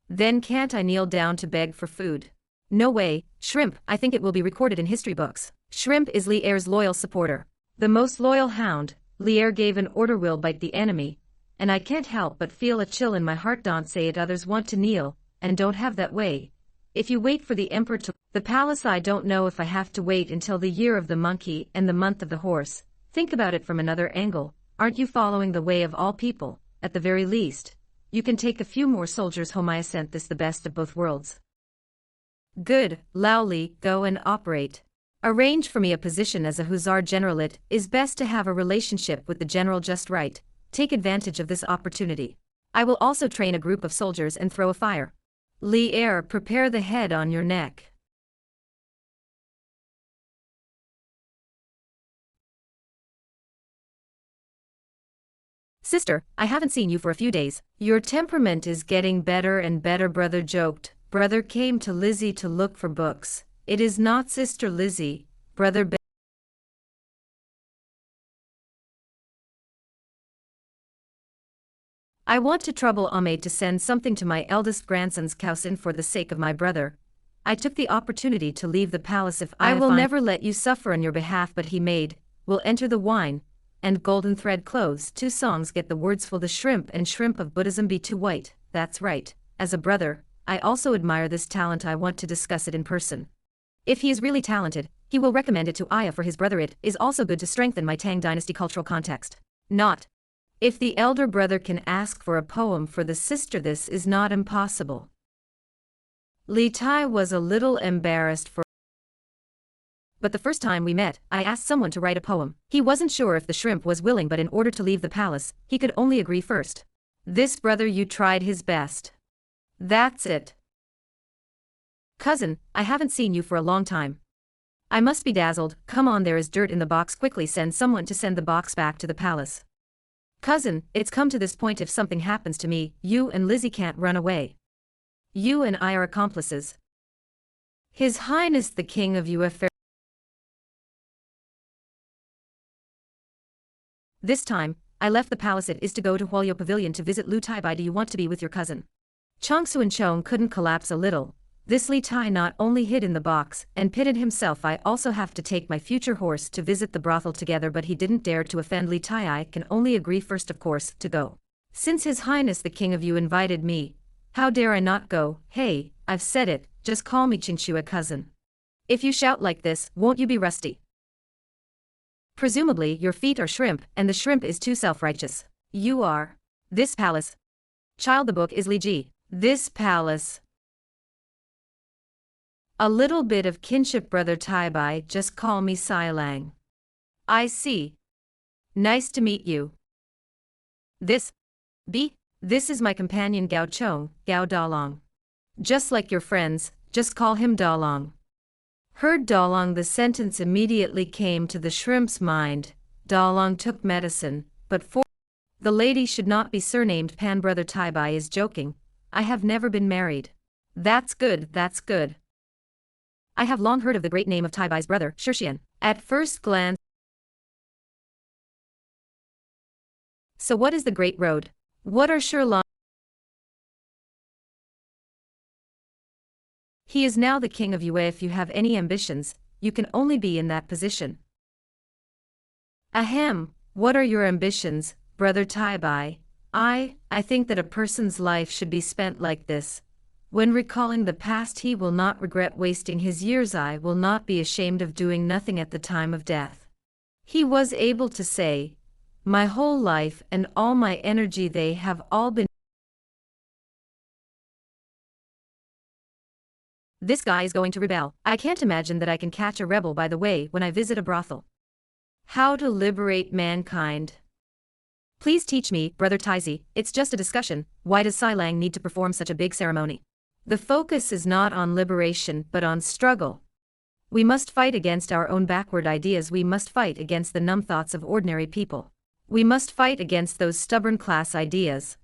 Then can't I kneel down to beg for food? No way, Shrimp, I think it will be recorded in history books. Shrimp is Li'er's loyal supporter. The most loyal hound. Li'er gave an order, will bite the enemy. And I can't help but feel a chill in my heart. Don't say it, others want to kneel, and don't have that way. If you wait for the emperor to the palace, I don't know if I have to wait until the year of the monkey and the month of the horse. Think about it from another angle. Aren't you following the way of all people? At the very least, you can take a few more soldiers home. I sent this the best of both worlds. Good, Laoli, go and operate. Arrange for me a position as a hussar general. It is best to have a relationship with the general just right. Take advantage of this opportunity. I will also train a group of soldiers and throw a fire. Li'er, prepare the head on your neck. Sister, I haven't seen you for a few days. Your temperament is getting better and better, brother joked. Brother came to Lizzie to look for books. It is not Sister Lizzie, brother Ben. I want to trouble Ahmed to send something to my eldest grandson's cousin for the sake of my brother. I took the opportunity to leave the palace. If I will never let you suffer on your behalf, but he made, will enter the wine, and golden thread clothes. 2 songs get the words full. The shrimp and shrimp of Buddhism be too white. That's right. As a brother, I also admire this talent. I want to discuss it in person. If he is really talented, he will recommend it to Aya for his brother. It is also good to strengthen my Tang Dynasty cultural context. Not. If the elder brother can ask for a poem for the sister, this is not impossible. Li Tai was a little embarrassed but the first time we met, I asked someone to write a poem. He wasn't sure if the shrimp was willing, but in order to leave the palace, he could only agree first. This brother, you tried his best. That's it. Cousin, I haven't seen you for a long time. I must be dazzled. Come on, there is dirt in the box. Quickly send someone to send the box back to the palace. Cousin, it's come to this point, if something happens to me, you and Lizzie can't run away. You and I are accomplices. His Highness the King of UFR. This time, I left the palace. It is to go to Huolio Pavilion to visit Lu Tai Bai. Do you want to be with your cousin? Chongsu and Chong couldn't collapse a little. This Li Tai not only hid in the box and pitted himself. I also have to take my future horse to visit the brothel together, but he didn't dare to offend Li Tai. I can only agree first, of course, to go. Since His Highness the King of You invited me, how dare I not go? Hey, I've said it, just call me Qingxue cousin. If you shout like this, won't you be rusty? Presumably your feet are shrimp, and the shrimp is too self-righteous. You are. This palace. Child, the book is Li Ji. This palace. A little bit of kinship, brother Tai Bai, just call me Sai Lang. I see. Nice to meet you. This is my companion Gao Chong, Gao Dalong. Just like your friends, just call him Dalong. Heard Dalong, the sentence immediately came to the shrimp's mind. Dalong took medicine, but the lady should not be surnamed Pan. Brother Tai Bai is joking. I have never been married. That's good, that's good. I have long heard of the great name of Tai Bai's brother, Shirshian. At first glance. So what is the Great Road? What are Shirlong? He is now the king of Yue. If you have any ambitions, you can only be in that position. Ahem, what are your ambitions, brother Tai Bai? I think that a person's life should be spent like this. When recalling the past, he will not regret wasting his years. I will not be ashamed of doing nothing at the time of death. He was able to say, my whole life and all my energy, they have all been. This guy is going to rebel. I can't imagine that I can catch a rebel by the way when I visit a brothel. How to liberate mankind. Please teach me, brother Taizi. It's just a discussion. Why does Sai Lang need to perform such a big ceremony? The focus is not on liberation but on struggle. We must fight against our own backward ideas. We must fight against the numb thoughts of ordinary people. We must fight against those stubborn class ideas.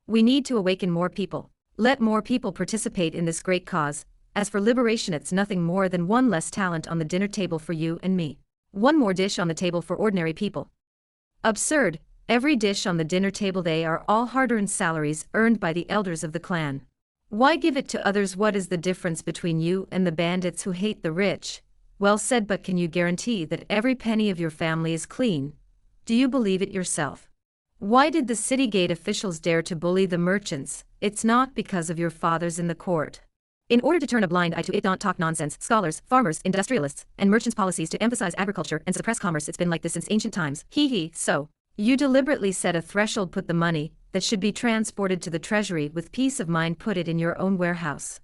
We need to awaken more people. Let more people participate in this great cause. As for liberation, it's nothing more than one less talent on the dinner table for you and me. One more dish on the table for ordinary people. Absurd. Every dish on the dinner table, they are all hard-earned salaries earned by the elders of the clan. Why give it to others? What is the difference between you and the bandits who hate the rich? Well said, but can you guarantee that every penny of your family is clean? Do you believe it yourself? Why did the city gate officials dare to bully the merchants? It's not because of your fathers in the court. In order to turn a blind eye to it, don't talk nonsense. Scholars, farmers, industrialists, and merchants' policies to emphasize agriculture and suppress commerce. It's been like this since ancient times. So, you deliberately set a threshold, put the money that should be transported to the treasury with peace of mind, put it in your own warehouse.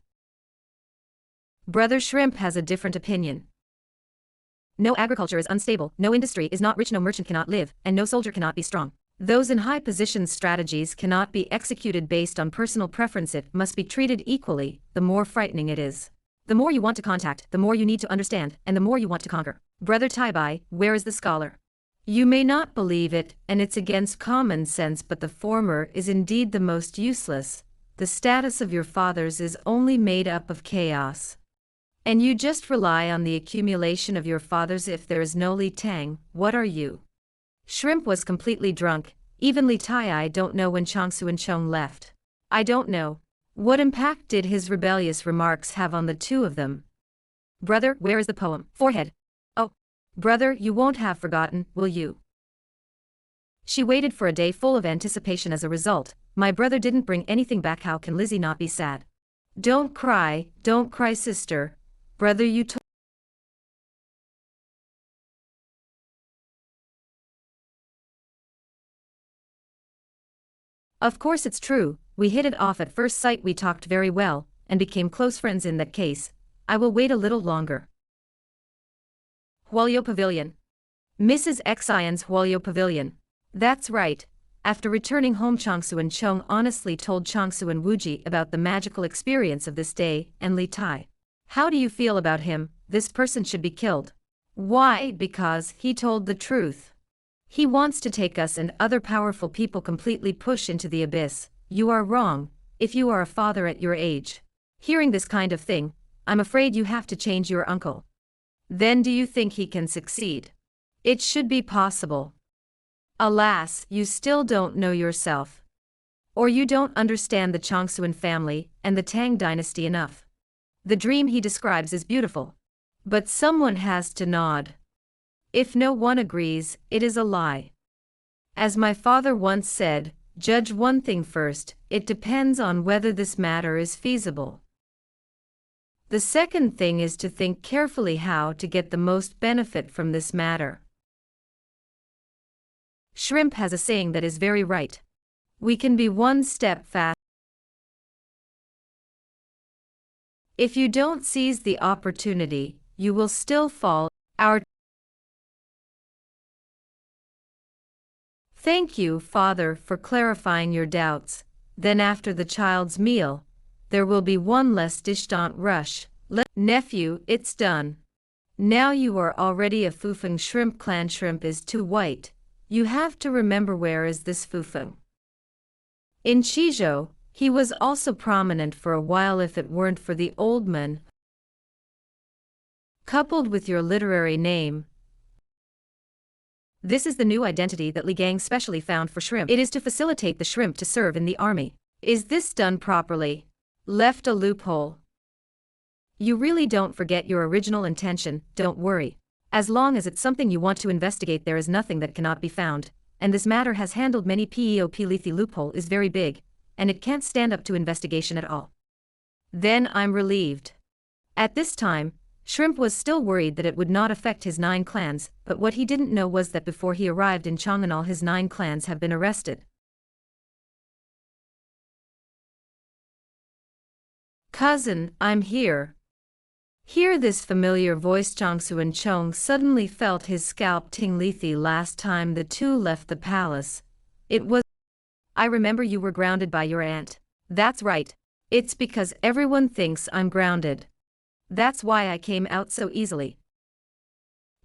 Brother Shrimp has a different opinion. No agriculture is unstable, no industry is not rich, no merchant cannot live, and no soldier cannot be strong. Those in high positions, strategies cannot be executed based on personal preference. It must be treated equally. The more frightening it is, the more you want to contact, the more you need to understand, and the more you want to conquer. Brother Taibai, where is the scholar? You may not believe it, and it's against common sense, but the former is indeed the most useless. The status of your fathers is only made up of chaos. And you just rely on the accumulation of your fathers. If there is no Li Tang, what are you? Shrimp was completely drunk. Even Li Tai I don't know when Changsu and Chong left. I don't know. What impact did his rebellious remarks have on the two of them? Brother, where is the poem? Forehead. Oh, brother, you won't have forgotten, will you? She waited for a day full of anticipation. As a result, my brother didn't bring anything back. How can Lizzie not be sad? Don't cry, sister. Brother, you told. Of course it's true, we hit it off at first sight. We talked very well, and became close friends. In that case, I will wait a little longer. Hualio Pavilion. Mrs. Xian's Hualio Pavilion. That's right. After returning home, Changsu and Chong honestly told Changsu and Wuji about the magical experience of this day, and Li Tai. How do you feel about him? This person should be killed. Why? Because he told the truth. He wants to take us and other powerful people completely push into the abyss. You are wrong, if you are a father at your age. Hearing this kind of thing, I'm afraid you have to change your uncle. Then do you think he can succeed? It should be possible. Alas, you still don't know yourself. Or you don't understand the Changsuan family and the Tang Dynasty enough. The dream he describes is beautiful. But someone has to nod. If no one agrees, it is a lie. As my father once said, judge one thing first, it depends on whether this matter is feasible. The second thing is to think carefully how to get the most benefit from this matter. Shrimp has a saying that is very right. We can be one step fast. If you don't seize the opportunity, you will still fall. Thank you, Father, for clarifying your doubts. Then after the child's meal, there will be one less dish. Don't rush. Nephew, it's done. Now you are already a Fufeng Shrimp clan. Shrimp is too white. You have to remember, where is this Fufeng? In Chizhou, he was also prominent for a while. If it weren't for the old man, coupled with your literary name. This is the new identity that Li Gang specially found for Shrimp. It is to facilitate the Shrimp to serve in the army. Is this done properly? Left a loophole. You really don't forget your original intention, don't worry. As long as it's something you want to investigate, there is nothing that cannot be found, and this matter has handled many PEOP. The loophole is very big, and it can't stand up to investigation at all. Then I'm relieved. At this time, Shrimp was still worried that it would not affect his 9 clans, but what he didn't know was that before he arrived in Chang'an, all his 9 clans have been arrested. Cousin, I'm here. Hear this familiar voice. Changsu and Chong suddenly felt his scalp tingle. Last time the two left the palace, it was... I remember you were grounded by your aunt. That's right. It's because everyone thinks I'm grounded. That's why I came out so easily.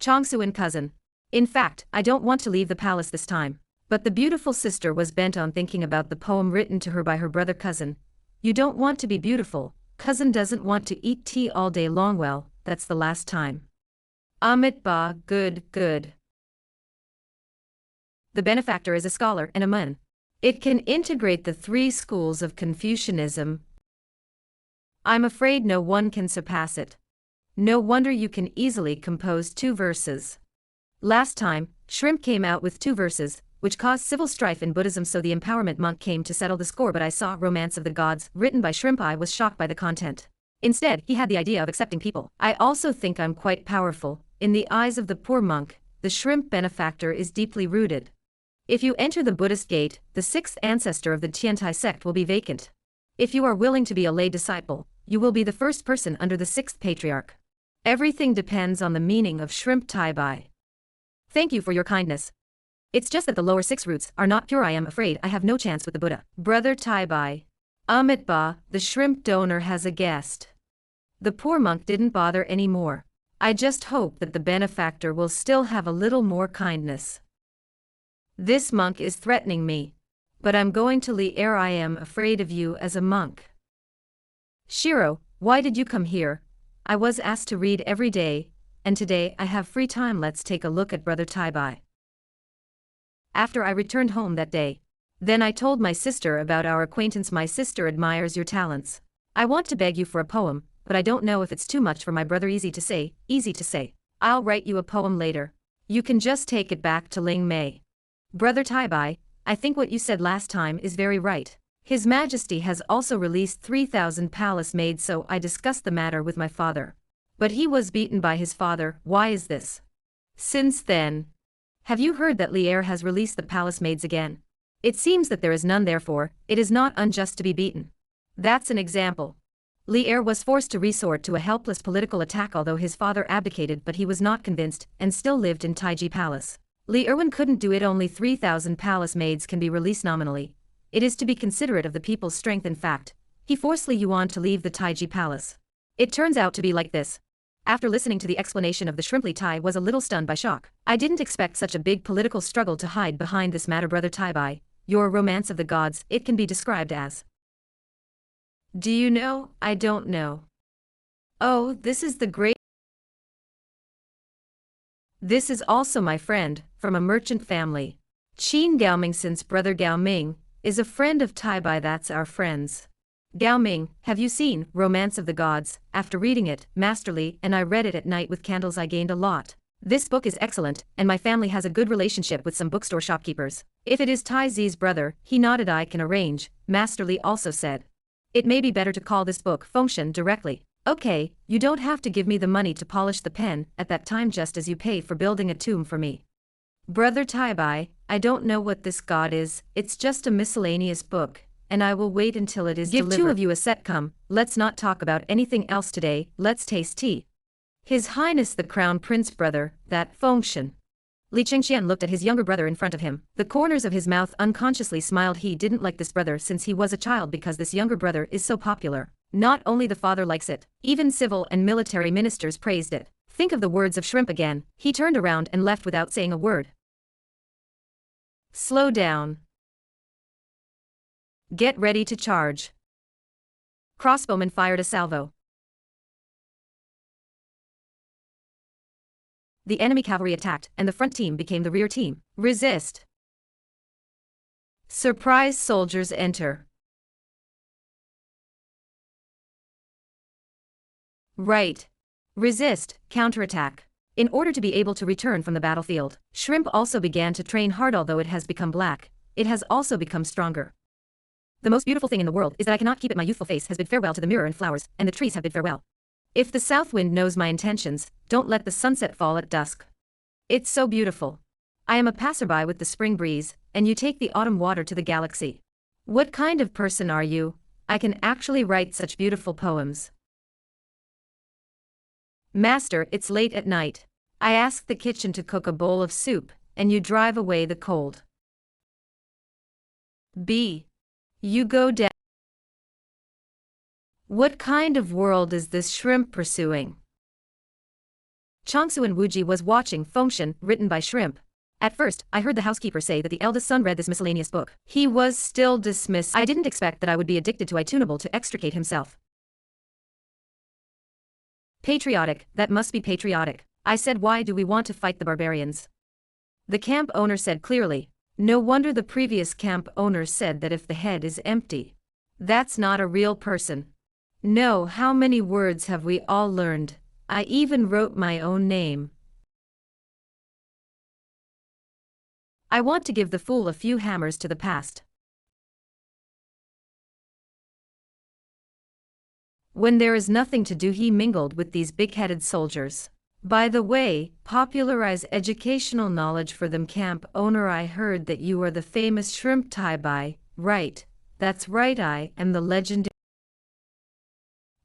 Chongsuan cousin. In fact, I don't want to leave the palace this time. But the beautiful sister was bent on thinking about the poem written to her by her brother cousin. You don't want to be beautiful, cousin doesn't want to eat tea all day long, well, that's the last time. Amit Ba, good, good. The benefactor is a scholar and a mun. It can integrate the three schools of Confucianism. I'm afraid no one can surpass it. No wonder you can easily compose 2 verses. Last time, Shrimp came out with 2 verses, which caused civil strife in Buddhism, so the empowerment monk came to settle the score, but I saw Romance of the Gods, written by Shrimp. I was shocked by the content. Instead, he had the idea of accepting people. I also think I'm quite powerful. In the eyes of the poor monk, the Shrimp benefactor is deeply rooted. If you enter the Buddhist gate, the 6th ancestor of the Tiantai sect will be vacant. If you are willing to be a lay disciple, you will be the first person under the 6th patriarch. Everything depends on the meaning of Shrimp Tai Bai. Thank you for your kindness. It's just that the lower 6 roots are not pure. I am afraid I have no chance with the Buddha. Brother Tai Bai. Amit Ba, the shrimp donor has a guest. The poor monk didn't bother anymore. I just hope that the benefactor will still have a little more kindness. This monk is threatening me. But I'm going to Li Er. I am afraid of you as a monk. Shiro, why did you come here? I was asked to read every day, and today I have free time. Let's take a look at Brother Tai Bai. After I returned home that day, then I told my sister about our acquaintance. My sister admires your talents. I want to beg you for a poem, but I don't know if it's too much for my brother. Easy to say, easy to say. I'll write you a poem later. You can just take it back to Ling Mei. Brother Tai Bai, I think what you said last time is very right. His Majesty has also released 3,000 palace maids, so I discussed the matter with my father. But he was beaten by his father. Why is this? Since then, have you heard that Li Er has released the palace maids again? It seems that there is none, therefore, it is not unjust to be beaten. That's an example. Li Er was forced to resort to a helpless political attack, although his father abdicated, but he was not convinced and still lived in Taiji Palace. Li Erwin couldn't do it. Only 3,000 palace maids can be released nominally. It is to be considerate of the people's strength. In fact, he forced Li Yuan to leave the Taiji Palace. It turns out to be like this. After listening to the explanation of the shrimp, Li Tai was a little stunned by shock. I didn't expect such a big political struggle to hide behind this matter. Brother Tai Bai, your Romance of the Gods, it can be described as. Do you know? I don't know. Oh, this is the great. This is also my friend, from a merchant family. Qin Gaoming. Since Brother Gaoming is a friend of Tai Bai, that's our friends. Gaoming, have you seen Romance of the Gods? After reading it, masterly, and I read it at night with candles, I gained a lot. This book is excellent, and my family has a good relationship with some bookstore shopkeepers. If it is Tai Zi's brother, he nodded. I can arrange, Masterly also said. It may be better to call this book Fengshen directly. Okay, you don't have to give me the money to polish the pen at that time, just as you paid for building a tomb for me. Brother Tai Bai, I don't know what this god is, it's just a miscellaneous book, and I will wait until it is delivered. Give 2 of you a set. Come, let's not talk about anything else today, let's taste tea. His Highness the Crown Prince. Brother, that Fengshen. Li Chengxian looked at his younger brother in front of him. The corners of his mouth unconsciously smiled. He didn't like this brother since he was a child because this younger brother is so popular. Not only the father likes it, even civil and military ministers praised it. Think of the words of Shrimp again. He turned around and left without saying a word. Slow down. Get ready to charge. Crossbowman fired a salvo. The enemy cavalry attacked, and the front team became the rear team. Resist. Surprise soldiers enter. Right. Resist, counterattack. In order to be able to return from the battlefield, Shrimp also began to train hard. Although it has become black, it has also become stronger. The most beautiful thing in the world is that I cannot keep it. My youthful face has bid farewell to the mirror and flowers, and the trees have bid farewell. If the south wind knows my intentions, don't let the sunset fall at dusk. It's so beautiful. I am a passerby with the spring breeze, and you take the autumn water to the galaxy. What kind of person are you? I can actually write such beautiful poems. Master, it's late at night. I ask the kitchen to cook a bowl of soup, and you drive away the cold. B. You go down. What kind of world is this shrimp pursuing? Changsu and Wuji was watching Fengshen, written by Shrimp. At first, I heard the housekeeper say that the eldest son read this miscellaneous book. He was still dismissed. I didn't expect that I would be addicted to iTuneable to extricate himself. Patriotic, that must be patriotic. I said, why do we want to fight the barbarians? The camp owner said clearly. No wonder the previous camp owner said that if the head is empty, that's not a real person. No, how many words have we all learned? I even wrote my own name. I want to give the fool a few hammers to the past. When there is nothing to do, he mingled with these big-headed soldiers. By the way, popularize educational knowledge for them. Camp owner, I heard that you are the famous Shrimp Tai. Right, that's right, I am the legendary.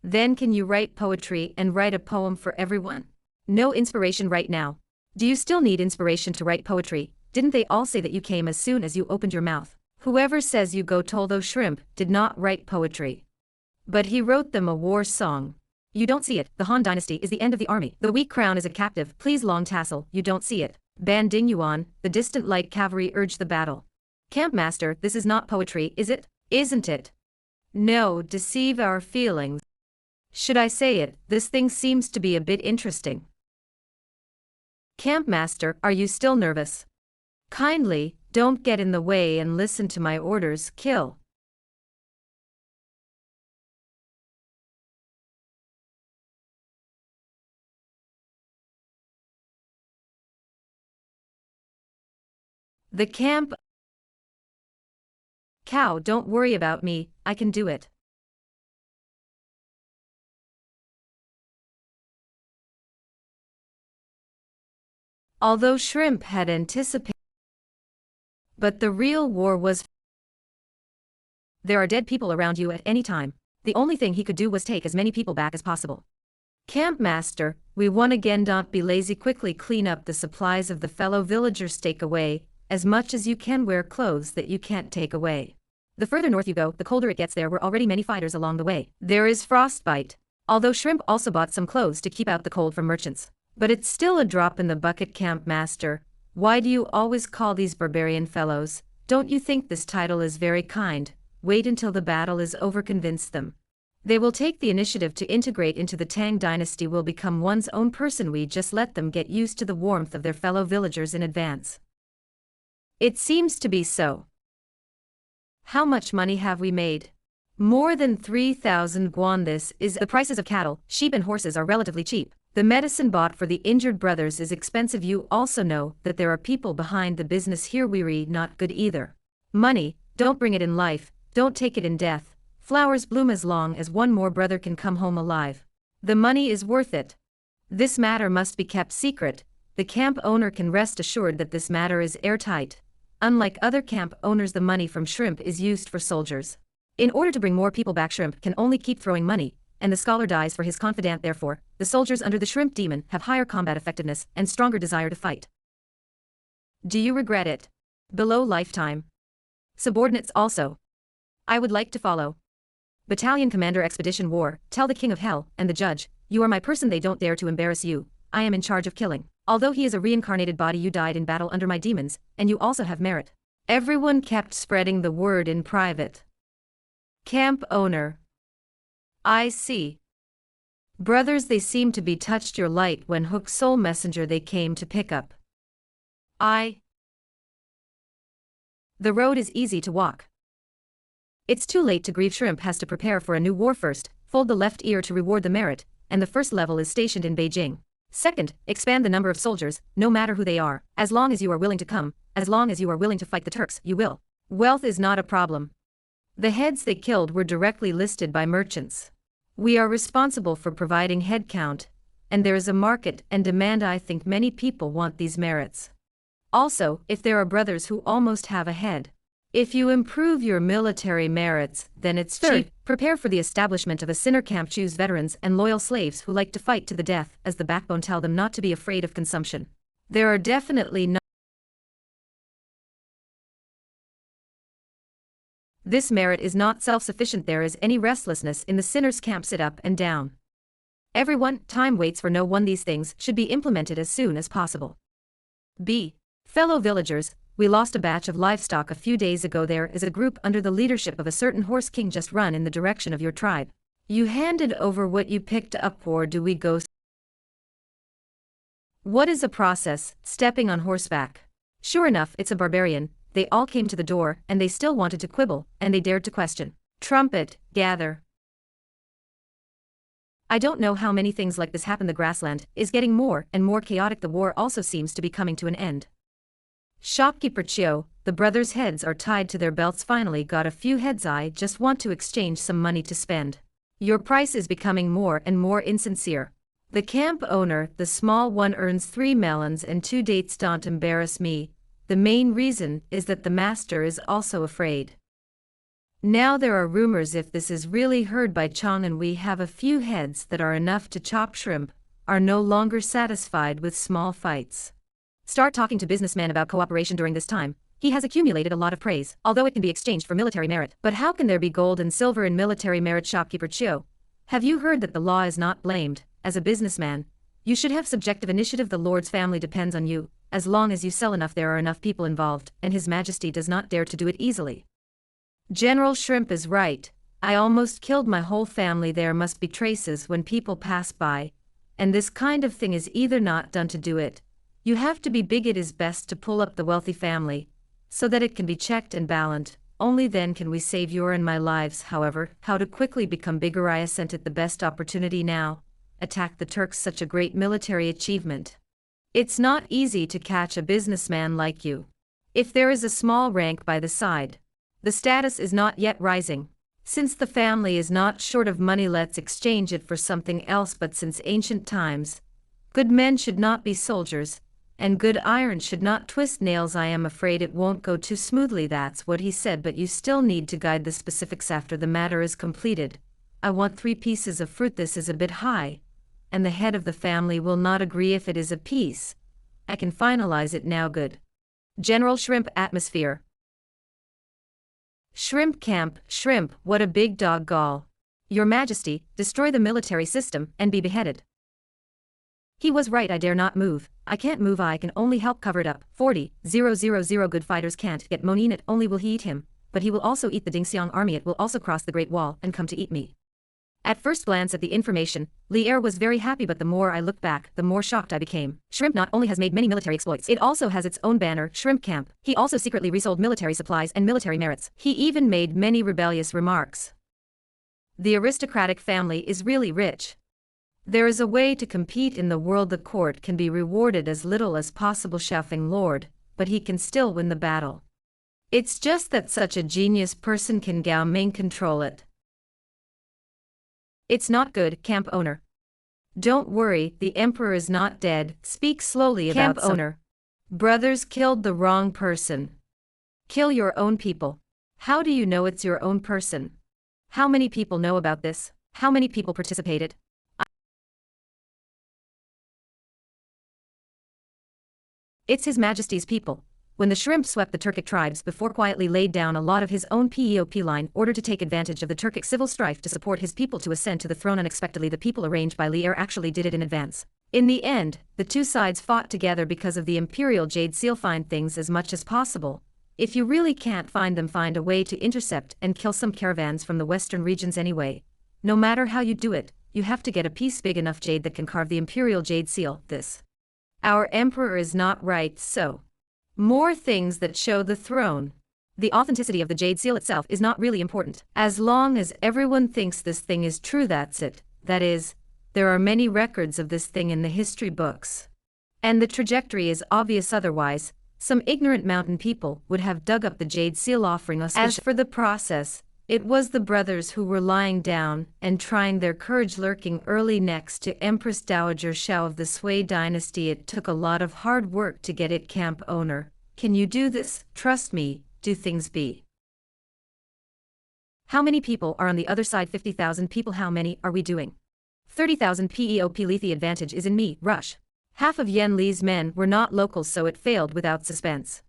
Then can you write poetry and write a poem for everyone? No inspiration right now. Do you still need inspiration to write poetry? Didn't they all say that you came as soon as you opened your mouth? Whoever says you go told those shrimp did not write poetry. But he wrote them a war song. You don't see it. The Han Dynasty is the end of the army. The weak crown is a captive. Please long tassel. You don't see it. Ban Ding Yuan, the distant light cavalry urged the battle. Campmaster, this is not poetry, is it? Isn't it? No, deceive our feelings. Should I say it? This thing seems to be a bit interesting. Campmaster, are you still nervous? Kindly, don't get in the way and listen to my orders. Kill. The camp. Cow, don't worry about me, I can do it. Although Shrimp had anticipated, but the real war was. There are dead people around you at any time. The only thing he could do was take as many people back as possible. Campmaster, we won again. Don't be lazy. Quickly clean up the supplies of the fellow villagers. Take away as much as you can. Wear clothes that you can't take away. The further north you go, the colder it gets. There were already many fighters along the way. There is frostbite. Although Shrimp also bought some clothes to keep out the cold from merchants. But it's still a drop in the bucket. Campmaster, why do you always call these barbarian fellows? Don't you think this title is very kind? Wait until the battle is over. Convince them. They will take the initiative to integrate into the Tang Dynasty. Will become one's own person. We just let them get used to the warmth of their fellow villagers in advance. It seems to be so. How much money have we made? More than 3,000 guan. This is the prices of cattle, sheep and horses are relatively cheap. The medicine bought for the injured brothers is expensive. You also know that there are people behind the business here. Weary, not good either. Money, don't bring it in life, don't take it in death. Flowers bloom as long as one more brother can come home alive. The money is worth it. This matter must be kept secret. The camp owner can rest assured that this matter is airtight. Unlike other camp owners, the money from Shrimp is used for soldiers. In order to bring more people back, Shrimp can only keep throwing money, and the scholar dies for his confidant. Therefore, the soldiers under the Shrimp demon have higher combat effectiveness and stronger desire to fight. Do you regret it? Below lifetime. Subordinates also. I would like to follow. Battalion Commander Expedition War, tell the King of Hell and the judge, you are my person. They don't dare to embarrass you. I am in charge of killing. Although he is a reincarnated body, you died in battle under my demons, and you also have merit. Everyone kept spreading the word in private. Camp owner. I see. Brothers, they seem to be touched your light when Hook Soul Messenger they came to pick up. The road is easy to walk. It's too late to grieve. Shrimp has to prepare for a new war. First, fold the left ear to reward the merit, and the first level is stationed in Beijing. Second, expand the number of soldiers, no matter who they are. As long as you are willing to come, as long as you are willing to fight the Turks, you will. Wealth is not a problem. The heads they killed were directly listed by merchants. We are responsible for providing head count, and there is a market and demand. I think many people want these merits. Also, if there are brothers who almost have a head. If you improve your military merits, then it's cheap. Prepare for the establishment of a sinner camp. Choose veterans and loyal slaves who like to fight to the death as the backbone. Tell them not to be afraid of consumption. There are definitely no This merit is not self-sufficient. There is any restlessness in the sinner's camp. Sit up and down. Everyone, time waits for no one. These things should be implemented as soon as possible. B. Fellow villagers, we lost a batch of livestock a few days ago. There is a group under the leadership of a certain horse king just run in the direction of your tribe. You handed over what you picked up, or do we go? What is a process, stepping on horseback? Sure enough, it's a barbarian. They all came to the door, and they still wanted to quibble, and they dared to question. Trumpet, gather. I don't know how many things like this happen. The grassland is getting more and more chaotic. The war also seems to be coming to an end. Shopkeeper Chio, the brothers' heads are tied to their belts. Finally got a few heads. I just want to exchange some money to spend. Your price is becoming more and more insincere. The camp owner, the small one, earns 3 melons and 2 dates. Don't embarrass me. The main reason is that the master is also afraid. Now there are rumors if this is really heard by Chong and we have a few heads that are enough to chop shrimp, are no longer satisfied with small fights. Start talking to businessman about cooperation during this time. He has accumulated a lot of praise, although it can be exchanged for military merit. But how can there be gold and silver in military merit? Shopkeeper Chio, have you heard that the law is not blamed? As a businessman, you should have subjective initiative. The Lord's family depends on you. As long as you sell enough, there are enough people involved, and His Majesty does not dare to do it easily. General Shrimp is right. I almost killed my whole family. There must be traces when people pass by, and this kind of thing is either not done to do it. You have to be big. It is best to pull up the wealthy family, so that it can be checked and balanced. Only then can we save your and my lives. However, how to quickly become bigger? I sent it the best opportunity now. Attack the Turks. Such a great military achievement. It's not easy to catch a businessman like you. If there is a small rank by the side, the status is not yet rising. Since the family is not short of money, let's exchange it for something else. But since ancient times, good men should not be soldiers, and good iron should not twist nails, I am afraid it won't go too smoothly. That's what he said, but you still need to guide the specifics after the matter is completed. I want 3 pieces of fruit. This is a bit high, and the head of the family will not agree if it is a piece. I can finalize it now. Good. General Shrimp. Atmosphere. Shrimp camp. Shrimp, what a big dog. Gall. Your Majesty, destroy the military system and be beheaded. He was right. I dare not move. I can't move. I can only help cover it up. 40,000. Good fighters can't get Monin. Not only will he eat him, but he will also eat the Dingxiang army. It will also cross the Great Wall and come to eat me. At first glance at the information, Li Er was very happy, but the more I looked back, the more shocked I became. Shrimp not only has made many military exploits, it also has its own banner, Shrimp Camp. He also secretly resold military supplies and military merits. He even made many rebellious remarks. The aristocratic family is really rich. There is a way to compete in the world. The court can be rewarded as little as possible. Xiaofeng Lord, but he can still win the battle. It's just that such a genius person can Gao Ming control it. It's not good. Camp owner. Don't worry, the emperor is not dead. Speak slowly about Camp owner. Brothers killed the wrong person. Kill your own people. How do you know it's your own person? How many people know about this? How many people participated? It's His Majesty's people. When the shrimp swept the Turkic tribes before, quietly laid down a lot of his own PEOP line order to take advantage of the Turkic civil strife to support his people to ascend to the throne. Unexpectedly, the people arranged by Li Er actually did it in advance. In the end, the two sides fought together because of the Imperial Jade Seal. Find things as much as possible. If you really can't find them, find a way to intercept and kill some caravans from the western regions anyway. No matter how you do it, you have to get a piece big enough jade that can carve the Imperial Jade Seal. This. Our emperor is not right, so. More things that show the throne. The authenticity of the Jade Seal itself is not really important. As long as everyone thinks this thing is true, that's it. That is, there are many records of this thing in the history books. And the trajectory is obvious. Otherwise, some ignorant mountain people would have dug up the Jade Seal, offering us. As for the process, it was the brothers who were lying down and trying their courage, lurking early next to Empress Dowager Xiao of the Sui Dynasty. It took a lot of hard work to get it. Camp owner, can you do this? Trust me, do things be. How many people are on the other side? 50,000 people. How many are we doing? 30,000 PEOP. The advantage is in me. Rush. Half of Yen Li's men were not locals, so it failed without suspense.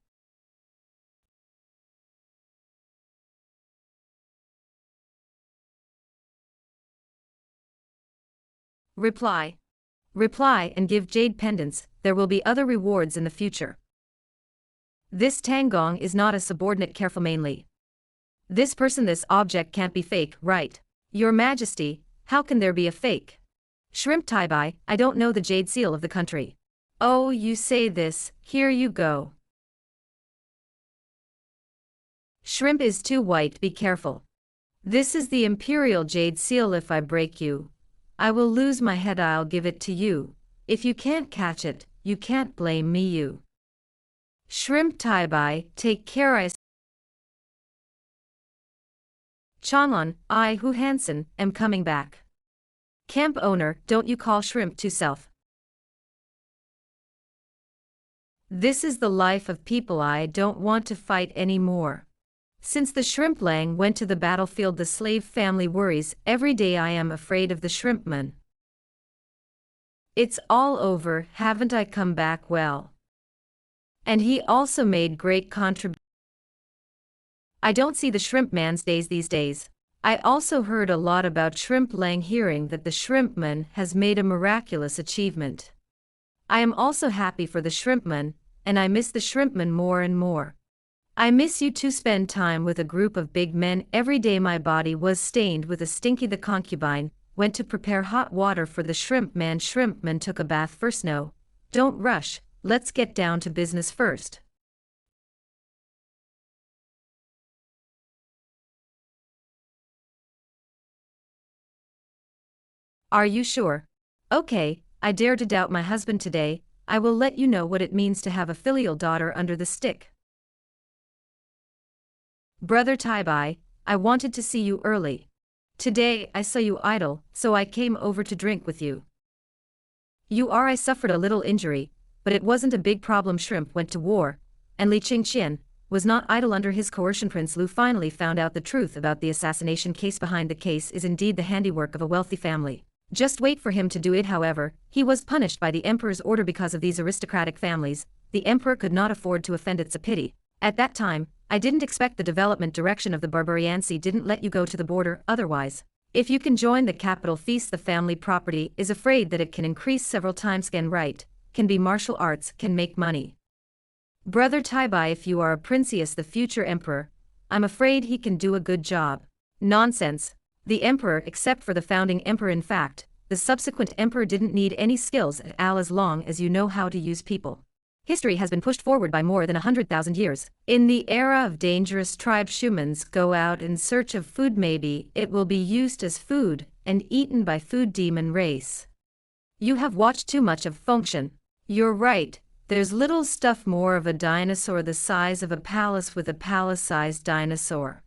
Reply. Reply and give jade pendants, there will be other rewards in the future. This Tangong is not a subordinate, careful mainly. This person, this object can't be fake, right? Your Majesty, how can there be a fake? Shrimp Taibai, I don't know the jade seal of the country. Oh, you say this, here you go. Shrimp is too white, be careful. This is the imperial jade seal, if I break you, I will lose my head, I'll give it to you. If you can't catch it, you can't blame me, you. Shrimp Taibai, take care, I Changlon, I Hu Hansen, am coming back. Camp owner, don't you call shrimp to self. This is the life of people, I don't want to fight anymore. Since the shrimp lang went to the battlefield, the slave family worries every day, I am afraid of the shrimpman. It's all over, haven't I come back well? And he also made great contribution. I don't see the shrimp man's days these days. I also heard a lot about shrimp lang, hearing that the shrimpman has made a miraculous achievement. I am also happy for the shrimpman, and I miss the shrimpman more and more. I miss you to spend time with a group of big men every day. My body was stained with a stinky. The concubine went to prepare hot water for the shrimp man. Shrimpman took a bath first. No, don't rush, let's get down to business first. Are you sure? Okay, I dare to doubt my husband today. I will let you know what it means to have a filial daughter under the stick. Brother Taibai, I wanted to see you early. Today I saw you idle, so I came over to drink with you. I suffered a little injury, but it wasn't a big problem. Shrimp went to war, and Li Qingqian was not idle under his coercion. Prince Lu finally found out the truth about the assassination case. Behind the case is indeed the handiwork of a wealthy family. Just wait for him to do it. However, he was punished by the emperor's order because of these aristocratic families. The emperor could not afford to offend. It's a pity. At that time, I didn't expect the development direction of the Barbariancy didn't let you go to the border. Otherwise, if you can join the capital feast, the family property is afraid that it can increase several times. Can write, can be martial arts, can make money. Brother Taibai, if you are a princess, the future emperor, I'm afraid he can do a good job. Nonsense. The emperor, except for the founding emperor, in fact, the subsequent emperor didn't need any skills at all as long as you know how to use people. History has been pushed forward by more than 100,000 years. In the era of dangerous tribe, humans go out in search of food. Maybe it will be used as food and eaten by food demon race. You have watched too much of Function. You're right, there's little stuff more of a dinosaur the size of a palace with a palace-sized dinosaur.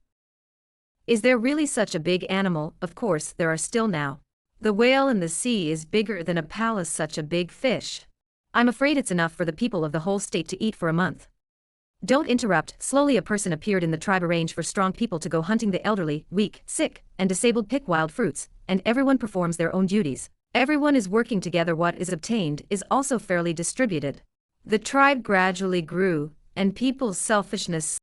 Is there really such a big animal? Of course there are still now. The whale in the sea is bigger than a palace. Such a big fish. I'm afraid it's enough for the people of the whole state to eat for a month. Don't interrupt. Slowly a person appeared in the tribe. Arranged for strong people to go hunting. The elderly, weak, sick, and disabled pick wild fruits, and everyone performs their own duties. Everyone is working together. What is obtained is also fairly distributed. The tribe gradually grew, and people's selfishness.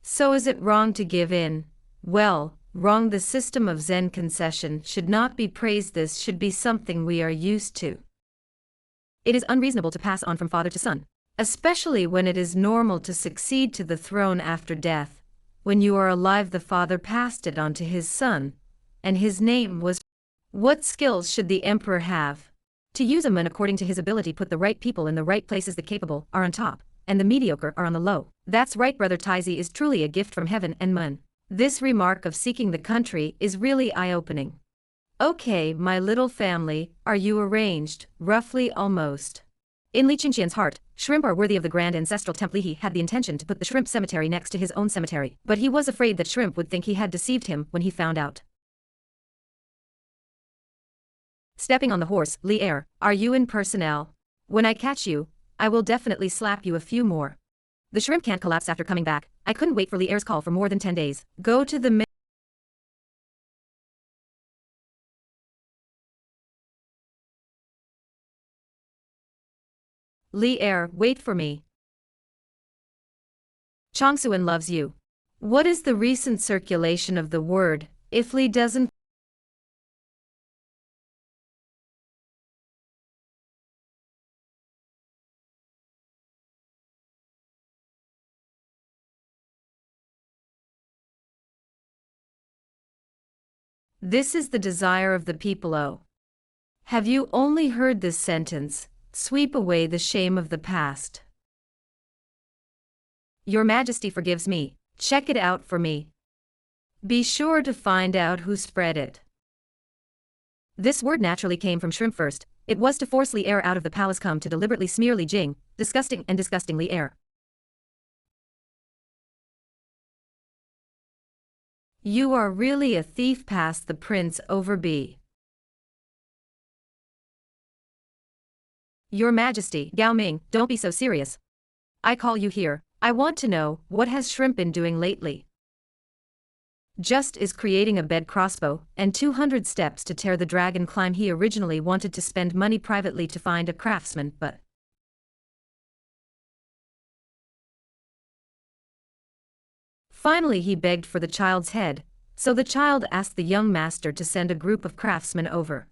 So is it wrong to give in? Well, wrong. The system of Zen concession should not be praised. This should be something we are used to. It is unreasonable to pass on from father to son, especially when it is normal to succeed to the throne after death. When you are alive, the father passed it on to his son, and his name was. What skills should the emperor have? To use them, and according to his ability, put the right people in the right places. The capable are on top, and the mediocre are on the low. That's right, Brother Taizi is truly a gift from heaven and man. This remark of seeking the country is really eye-opening. Okay, my little family, are you arranged? Roughly, almost. In Li Qingqian's heart, shrimp are worthy of the grand ancestral temple. He had the intention to put the shrimp cemetery next to his own cemetery, but he was afraid that shrimp would think he had deceived him when he found out. Stepping on the horse, Li Er, are you in personnel? When I catch you, I will definitely slap you a few more. The shrimp can't collapse after coming back. I couldn't wait for Li Er's call for more than 10 days. Go to the Li Er, wait for me. Chongsuan loves you. What is the recent circulation of the word, if Li doesn't? This is the desire of the people. Oh. Have you only heard this sentence? Sweep away the shame of the past. Your Majesty forgives me. Check it out for me. Be sure to find out who spread it. This word naturally came from shrimp first. It was to force Li air out of the palace, come to deliberately smear Li Jing, disgusting and disgustingly air. You are really a thief. Pass the prince over. B. Your Majesty, Gao Ming, don't be so serious. I call you here. I want to know, what has Shrimp been doing lately? Just is creating a bed crossbow, and 200 steps to tear the dragon climb. He originally wanted to spend money privately to find a craftsman, but finally he begged for the child's head, so the child asked the young master to send a group of craftsmen over.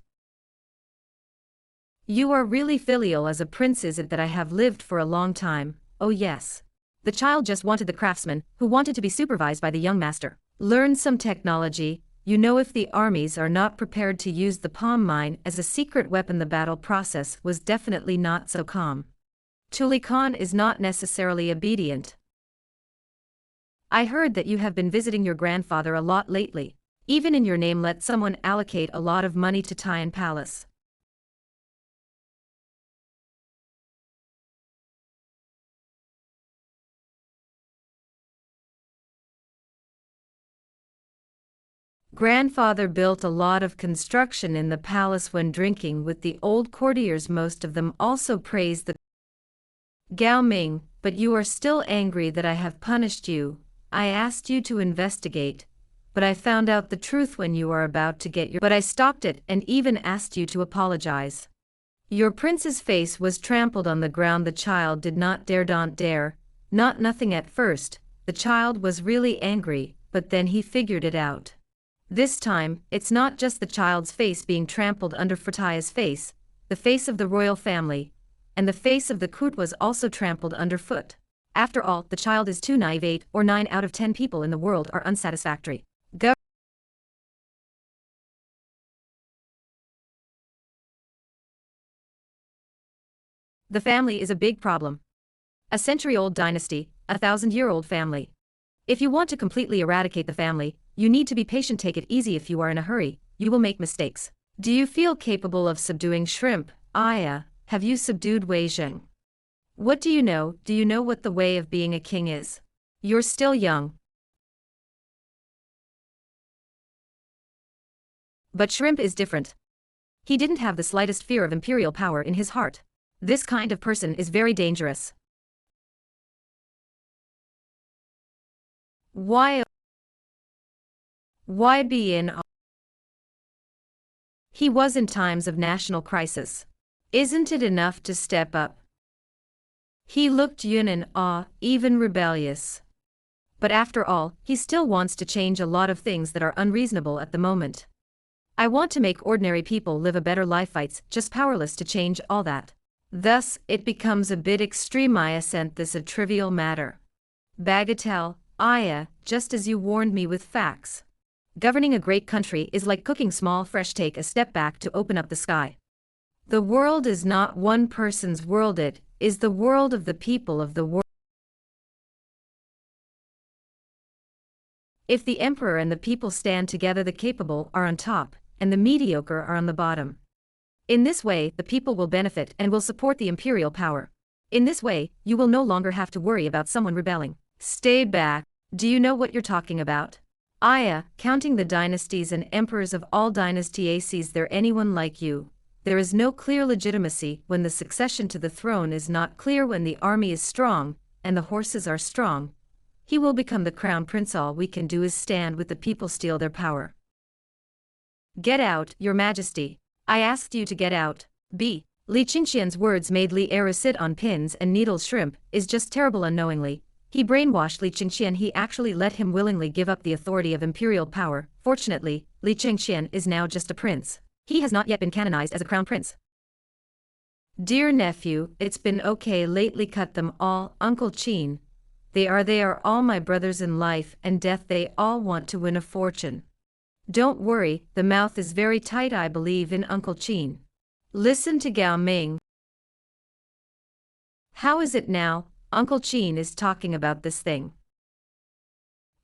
You are really filial as a prince. Is it that I have lived for a long time? Oh yes. The child just wanted the craftsman, who wanted to be supervised by the young master. Learn some technology. You know, if the armies are not prepared to use the palm mine as a secret weapon, the battle process was definitely not so calm. Tuli Khan is not necessarily obedient. I heard that you have been visiting your grandfather a lot lately. Even in your name, let someone allocate a lot of money to Tian Palace. Grandfather built a lot of construction in the palace when drinking with the old courtiers. Most of them also praised the Gao Ming, but you are still angry that I have punished you. I asked you to investigate, but I found out the truth when you are about to get your— But I stopped it and even asked you to apologize. Your prince's face was trampled on the ground. The child did not dare, don't dare, not nothing at first. The child was really angry, but then he figured it out. This time, it's not just the child's face being trampled under Fratia's face, the face of the royal family, and the face of the court was also trampled underfoot. After all, the child is too naive. 8 or 9 out of 10 people in the world are unsatisfactory. Go. The family is a big problem. A century-old dynasty, a 1,000-year-old family. If you want to completely eradicate the family, you need to be patient. Take it easy. If you are in a hurry, you will make mistakes. Do you feel capable of subduing Shrimp? Aya, have you subdued Wei Zheng? What do you know? Do you know what the way of being a king is? You're still young. But Shrimp is different. He didn't have the slightest fear of imperial power in his heart. This kind of person is very dangerous. Why be in awe? He was in times of national crisis. Isn't it enough to step up? He looked Yun in awe, even rebellious. But after all, he still wants to change a lot of things that are unreasonable at the moment. I want to make ordinary people live a better life. Fights, just powerless to change all that. Thus, it becomes a bit extreme. I sent this a trivial matter. Bagatelle, Aya, just as you warned me with facts. Governing a great country is like cooking small fresh. Take a step back to open up the sky. The world is not one person's world, it is the world of the people of the world. If the emperor and the people stand together, the capable are on top, and the mediocre are on the bottom. In this way, the people will benefit and will support the imperial power. In this way, you will no longer have to worry about someone rebelling. Stay back. Do you know what you're talking about? Aya, counting the dynasties and emperors of all dynasties, is there anyone like you? There is no clear legitimacy when the succession to the throne is not clear. When the army is strong, and the horses are strong, he will become the crown prince. All we can do is stand with the people, steal their power. Get out, Your Majesty. I asked you to get out. B. Li Qingxian's words made Li Era sit on pins and needles. Shrimp is just terrible unknowingly. He brainwashed Li Qingxian. He actually let him willingly give up the authority of imperial power. Fortunately, Li Qingxian is now just a prince. He has not yet been canonized as a crown prince. Dear nephew, it's been okay lately. Cut them all, Uncle Qin. They are all my brothers in life and death. They all want to win a fortune. Don't worry, the mouth is very tight. I believe in Uncle Qin. Listen to Gao Ming. How is it now? Uncle Qin is talking about this thing.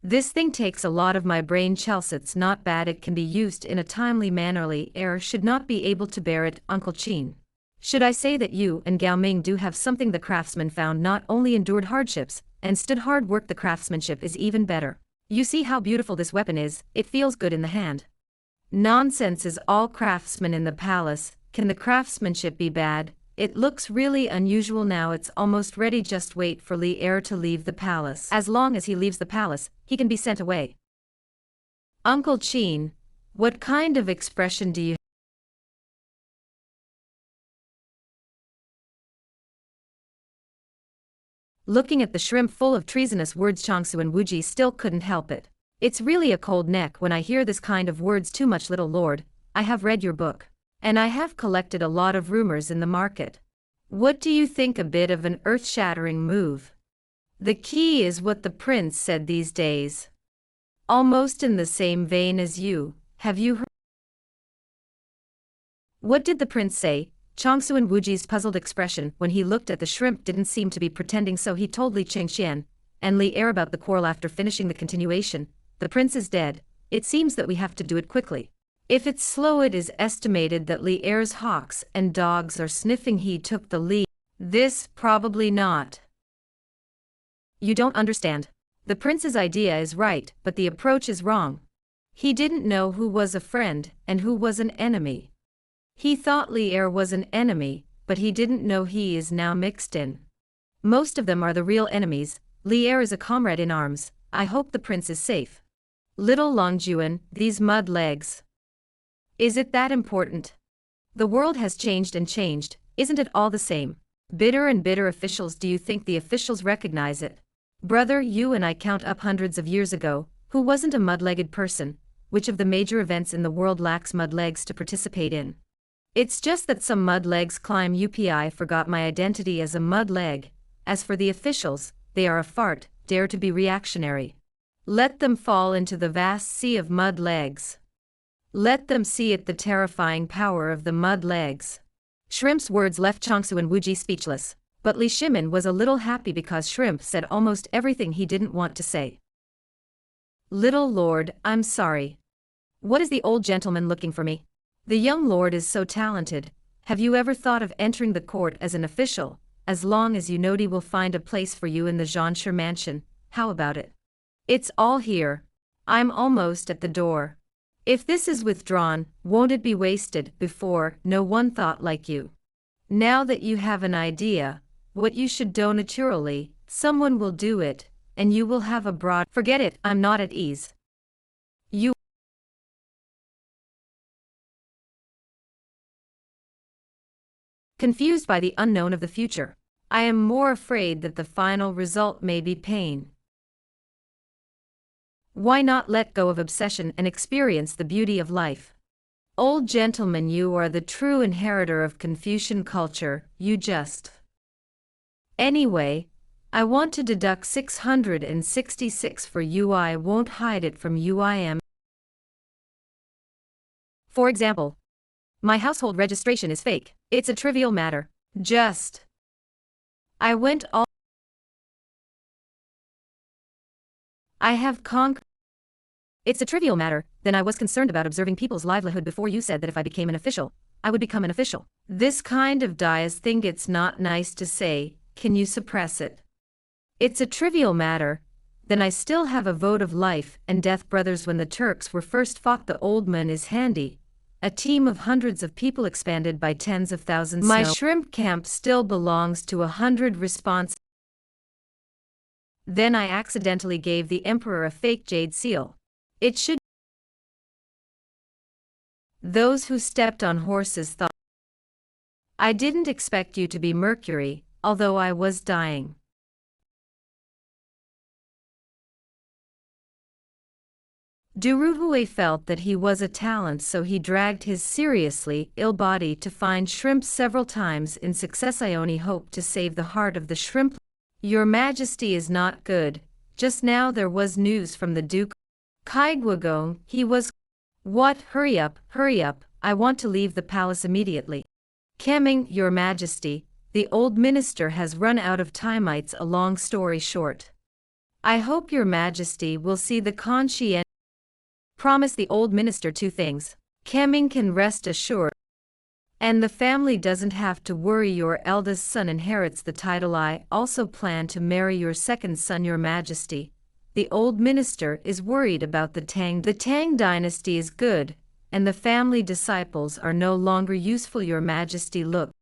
This thing takes a lot of my brain cells. It's not bad. It can be used in a timely manner. Li Er should not be able to bear it, Uncle Qin. Should I say that you and Gao Ming do have something? The craftsman found not only endured hardships, and stood hard work. The craftsmanship is even better. You see how beautiful this weapon is. It feels good in the hand. Nonsense. Is all craftsmen in the palace? Can the craftsmanship be bad? It looks really unusual now. It's almost ready. Just wait for Li Er to leave the palace. As long as he leaves the palace, he can be sent away. Uncle Qin, what kind of expression do you have? Looking at the shrimp full of treasonous words, Changsu and Wuji still couldn't help it. It's really a cold neck when I hear this kind of words too much. Little lord, I have read your book. And I have collected a lot of rumors in the market. What do you think? A bit of an earth-shattering move. The key is what the prince said these days. Almost in the same vein as you. Have you heard? What did the prince say? Changsu and Wuji's puzzled expression when he looked at the shrimp didn't seem to be pretending, so he told Li Qingxian and Li Er about the quarrel. After finishing the continuation, the prince is dead. It seems that we have to do it quickly. If it's slow, it is estimated that Li Er's hawks and dogs are sniffing. He took the lead. This probably not. You don't understand. The prince's idea is right, but the approach is wrong. He didn't know who was a friend and who was an enemy. He thought Li Er was an enemy, but he didn't know he is now mixed in. Most of them are the real enemies. Li Er is a comrade in arms. I hope the prince is safe. Little Longjuan, these mud legs. Is it that important? The world has changed and changed, isn't it all the same? Bitter and bitter officials. Do you think the officials recognize it? Brother, you and I count up hundreds of years ago. Who wasn't a mud-legged person? Which of the major events in the world lacks mud legs to participate in? It's just that some mud legs climb up. I forgot my identity as a mud leg. As for the officials, they are a fart, dare to be reactionary. Let them fall into the vast sea of mud legs. Let them see it, the terrifying power of the mud legs. Shrimp's words left Changsu and Wuji speechless, but Li Shimin was a little happy because Shrimp said almost everything he didn't want to say. Little lord, I'm sorry. What is the old gentleman looking for me? The young lord is so talented. Have you ever thought of entering the court as an official? As long as you know, he will find a place for you in the Zhanshe mansion. How about it? It's all here. I'm almost at the door. If this is withdrawn, won't it be wasted? Before, no one thought like you. Now that you have an idea, what you should do naturally, someone will do it, and you will have a broad— Forget it, I'm not at ease. You confused by the unknown of the future. I am more afraid that the final result may be pain. Why not let go of obsession and experience the beauty of life? Old gentleman, you are the true inheritor of Confucian culture, you just— Anyway, I want to deduct 666 for you. I won't hide it from you. I am— For example, my household registration is fake. It's a trivial matter. Just— I went all— I have conquered— It's a trivial matter. Then I was concerned about observing people's livelihood before you said that if I became an official, I would become an official. This kind of dias thing, it's not nice to say. Can you suppress it? It's a trivial matter. Then I still have a vote of life and death. Brothers, when the Turks were first fought, the old man is handy. A team of hundreds of people expanded by tens of thousands. My shrimp camp still belongs to 100 response. Then I accidentally gave the emperor a fake jade seal. It should— Those who stepped on horses thought— I didn't expect you to be Mercury, although I was dying. Duruhue felt that he was a talent, so he dragged his seriously ill body to find shrimp several times in success. I only hope to save the heart of the shrimp. Your Majesty is not good. Just now there was news from the Duke Kaigwagong. He was... What? Hurry up, I want to leave the palace immediately. Coming, Your Majesty. The old minister has run out of time. It's a long story short. I hope Your Majesty will see the conscience. Promise the old minister two things. Coming can rest assured. And the family doesn't have to worry. Your eldest son inherits the title. I also plan to marry your second son, Your Majesty. The old minister is worried about the Tang. The Tang Dynasty is good, and the family disciples are no longer useful. Your Majesty, look.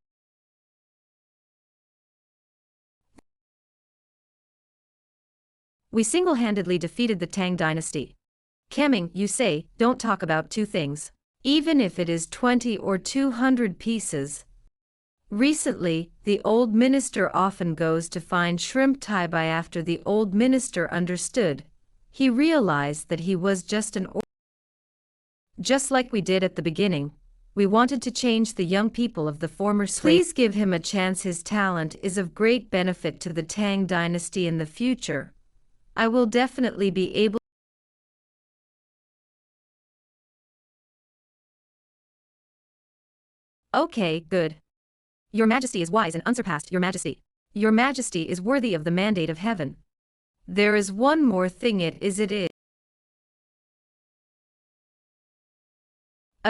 We single-handedly defeated the Tang Dynasty. Coming, you say, don't talk about two things. Even if it is 20 or 200 pieces. Recently, the old minister often goes to find shrimp Taibai. After the old minister understood, he realized that he was just just like we did at the beginning. We wanted to change the young people of the former slave. Please give him a chance. His talent is of great benefit to the Tang Dynasty in the future. I will definitely be able. Okay, good. Your Majesty is wise and unsurpassed. Your Majesty. Your Majesty is worthy of the mandate of heaven. There is one more thing. It is a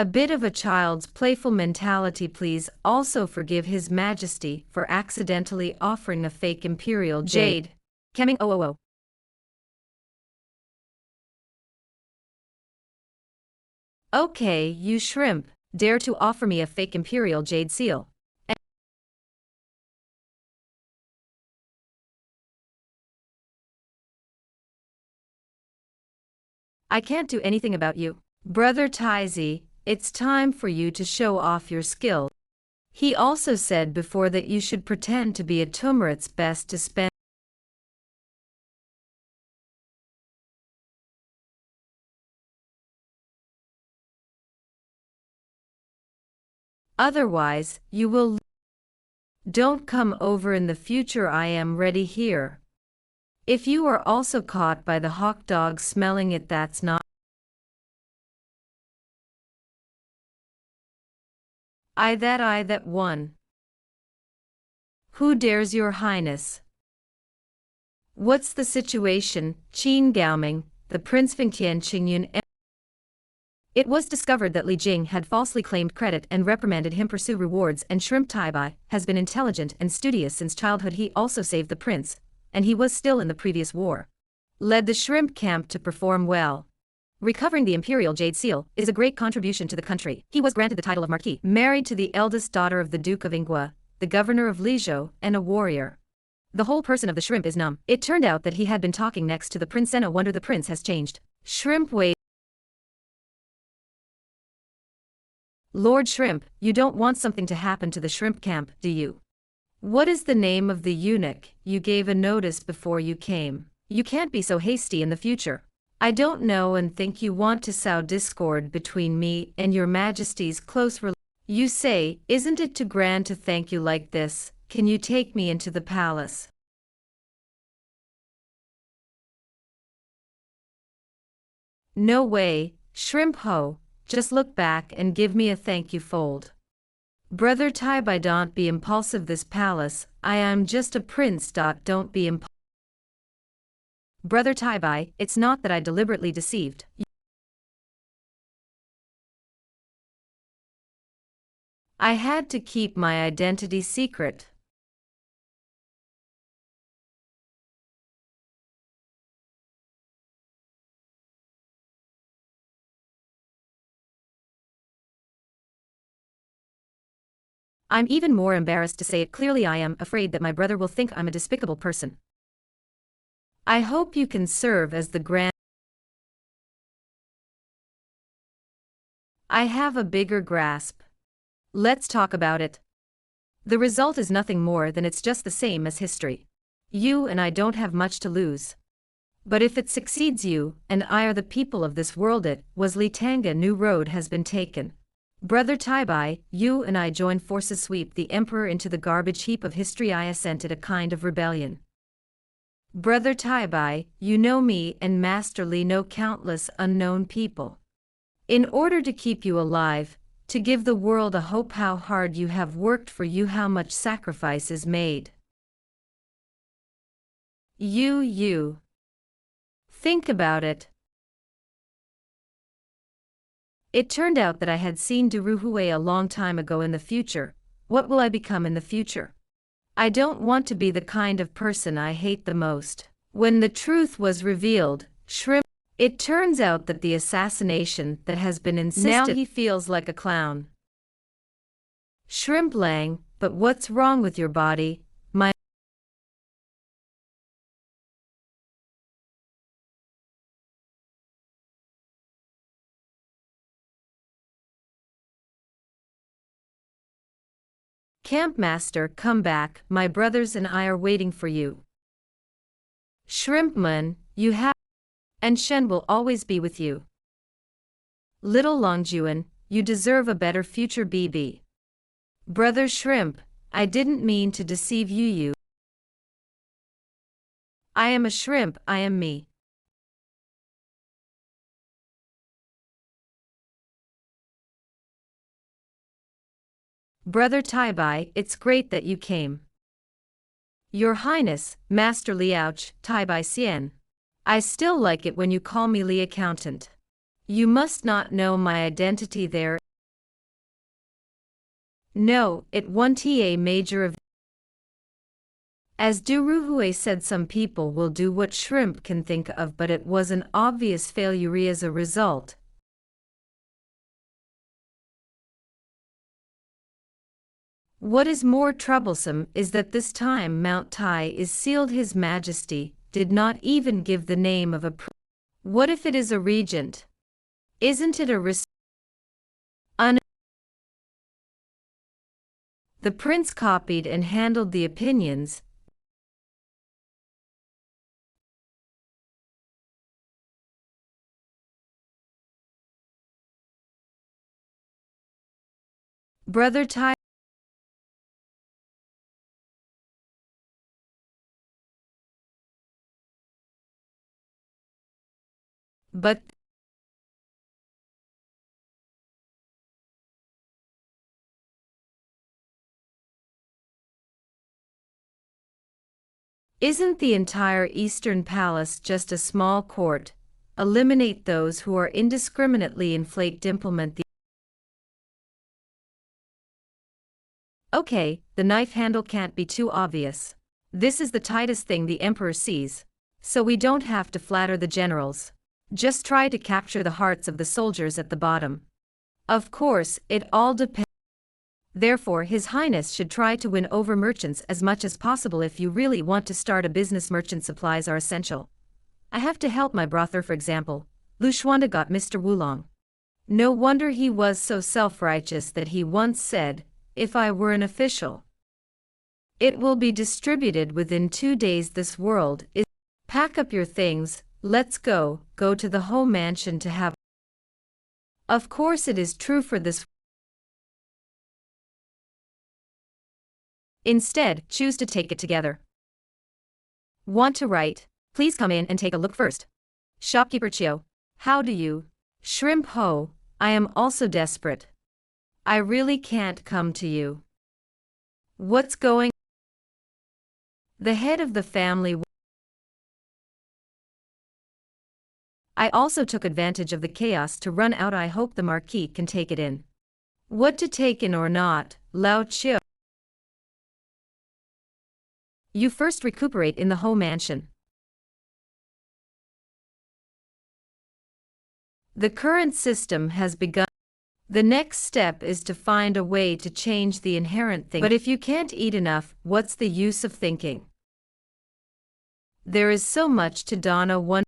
bit of a child's playful mentality. Please also forgive His Majesty for accidentally offering a fake imperial jade. Coming. Oh. Okay, you shrimp, dare to offer me a fake imperial jade seal. I can't do anything about you. Brother Taizi, it's time for you to show off your skill. He also said before that you should pretend to be a tumor. It's best to spend. Otherwise, you will. Don't come over in the future. I am ready here. If you are also caught by the hawk dog smelling it, that's not. I that one. Who dares, Your Highness? What's the situation? Qin Gaoming, the Prince Fengtian Qingyun. It was discovered that Li Jing had falsely claimed credit and reprimanded him. Pursue rewards, and Shrimp Taibai has been intelligent and studious since childhood. He also saved the prince, and he was still in the previous war. Led the shrimp camp to perform well. Recovering the imperial jade seal is a great contribution to the country. He was granted the title of Marquis, married to the eldest daughter of the Duke of Ingwa, the governor of Lizhou, and a warrior. The whole person of the shrimp is numb. It turned out that he had been talking next to the prince. No wonder the prince has changed. Shrimp, wait. Lord Shrimp, you don't want something to happen to the shrimp camp, do you? What is the name of the eunuch? You gave a notice before you came. You can't be so hasty in the future. I don't know and think you want to sow discord between me and Your Majesty's close relation. You say, isn't it too grand to thank you like this? Can you take me into the palace? No way, Shrimp Ho, just look back and give me a thank you fold. Brother Taibai, don't be impulsive. This palace, I am just a prince. Don't be impulsive. Brother Taibai, it's not that I deliberately deceived. I had to keep my identity secret. I'm even more embarrassed to say it clearly. I am afraid that my brother will think I'm a despicable person. I hope you can serve as the grand. I have a bigger grasp. Let's talk about it. The result is nothing more than it's just the same as history. You and I don't have much to lose. But if it succeeds, you and I are the people of this world. It was Litanga. New road has been taken. Brother Taibai, you and I join forces, sweep the emperor into the garbage heap of history. I assented, a kind of rebellion. Brother Taibai, you know me, and Master Li know countless unknown people. In order to keep you alive, to give the world a hope, how hard you have worked for you, how much sacrifice is made. You. Think about it. It turned out that I had seen Duruhue a long time ago. In the future, what will I become in the future? I don't want to be the kind of person I hate the most. When the truth was revealed, it turns out that the assassination that has been insisted. Now he feels like a clown. Shrimp Lang, but what's wrong with your body? My Campmaster, come back, my brothers and I are waiting for you. Shrimpman, you have, and Shen will always be with you. Little Longjuan, you deserve a better future. BB. Brother Shrimp, I didn't mean to deceive you. I am a shrimp, I am me. Brother Taibai, it's great that you came. Your Highness, Master Liaoch, Taibai Xian. I still like it when you call me Li Accountant. You must not know my identity there. No, it wasn't a major of. As Duruhue said, some people will do what Shrimp can think of, but it was an obvious failure as a result. What is more troublesome is that this time Mount Tai is sealed. His Majesty did not even give the name of a What if it is a regent? Isn't it a The prince copied and handled the opinions. Brother Tai. But isn't the entire Eastern Palace just a small court? Eliminate those who are indiscriminately inflate. Implement the. Okay, the knife handle can't be too obvious. This is the tightest thing the emperor sees. So we don't have to flatter the generals. Just try to capture the hearts of the soldiers at the bottom. Of course, it all depends. Therefore, His Highness should try to win over merchants as much as possible. If you really want to start a business, merchant supplies are essential. I have to help my brother, for example. Lu Xuanda got Mr. Wulong. No wonder he was so self-righteous that he once said, "If I were an official, it will be distributed within 2 days." This world is. Pack up your things, let's go to the home mansion to have. Of course it is true for this. Instead, choose to take it together. Want to write? Please come in and take a look first. Shopkeeper Chio. How do you? Shrimp Ho, I am also desperate. I really can't come to you. What's going? The head of the family. I also took advantage of the chaos to run out. I hope the Marquis can take it in. What to take in or not, Lao Chio? You first recuperate in the Ho mansion. The current system has begun. The next step is to find a way to change the inherent thing. But if you can't eat enough, what's the use of thinking? There is so much to Donna. One.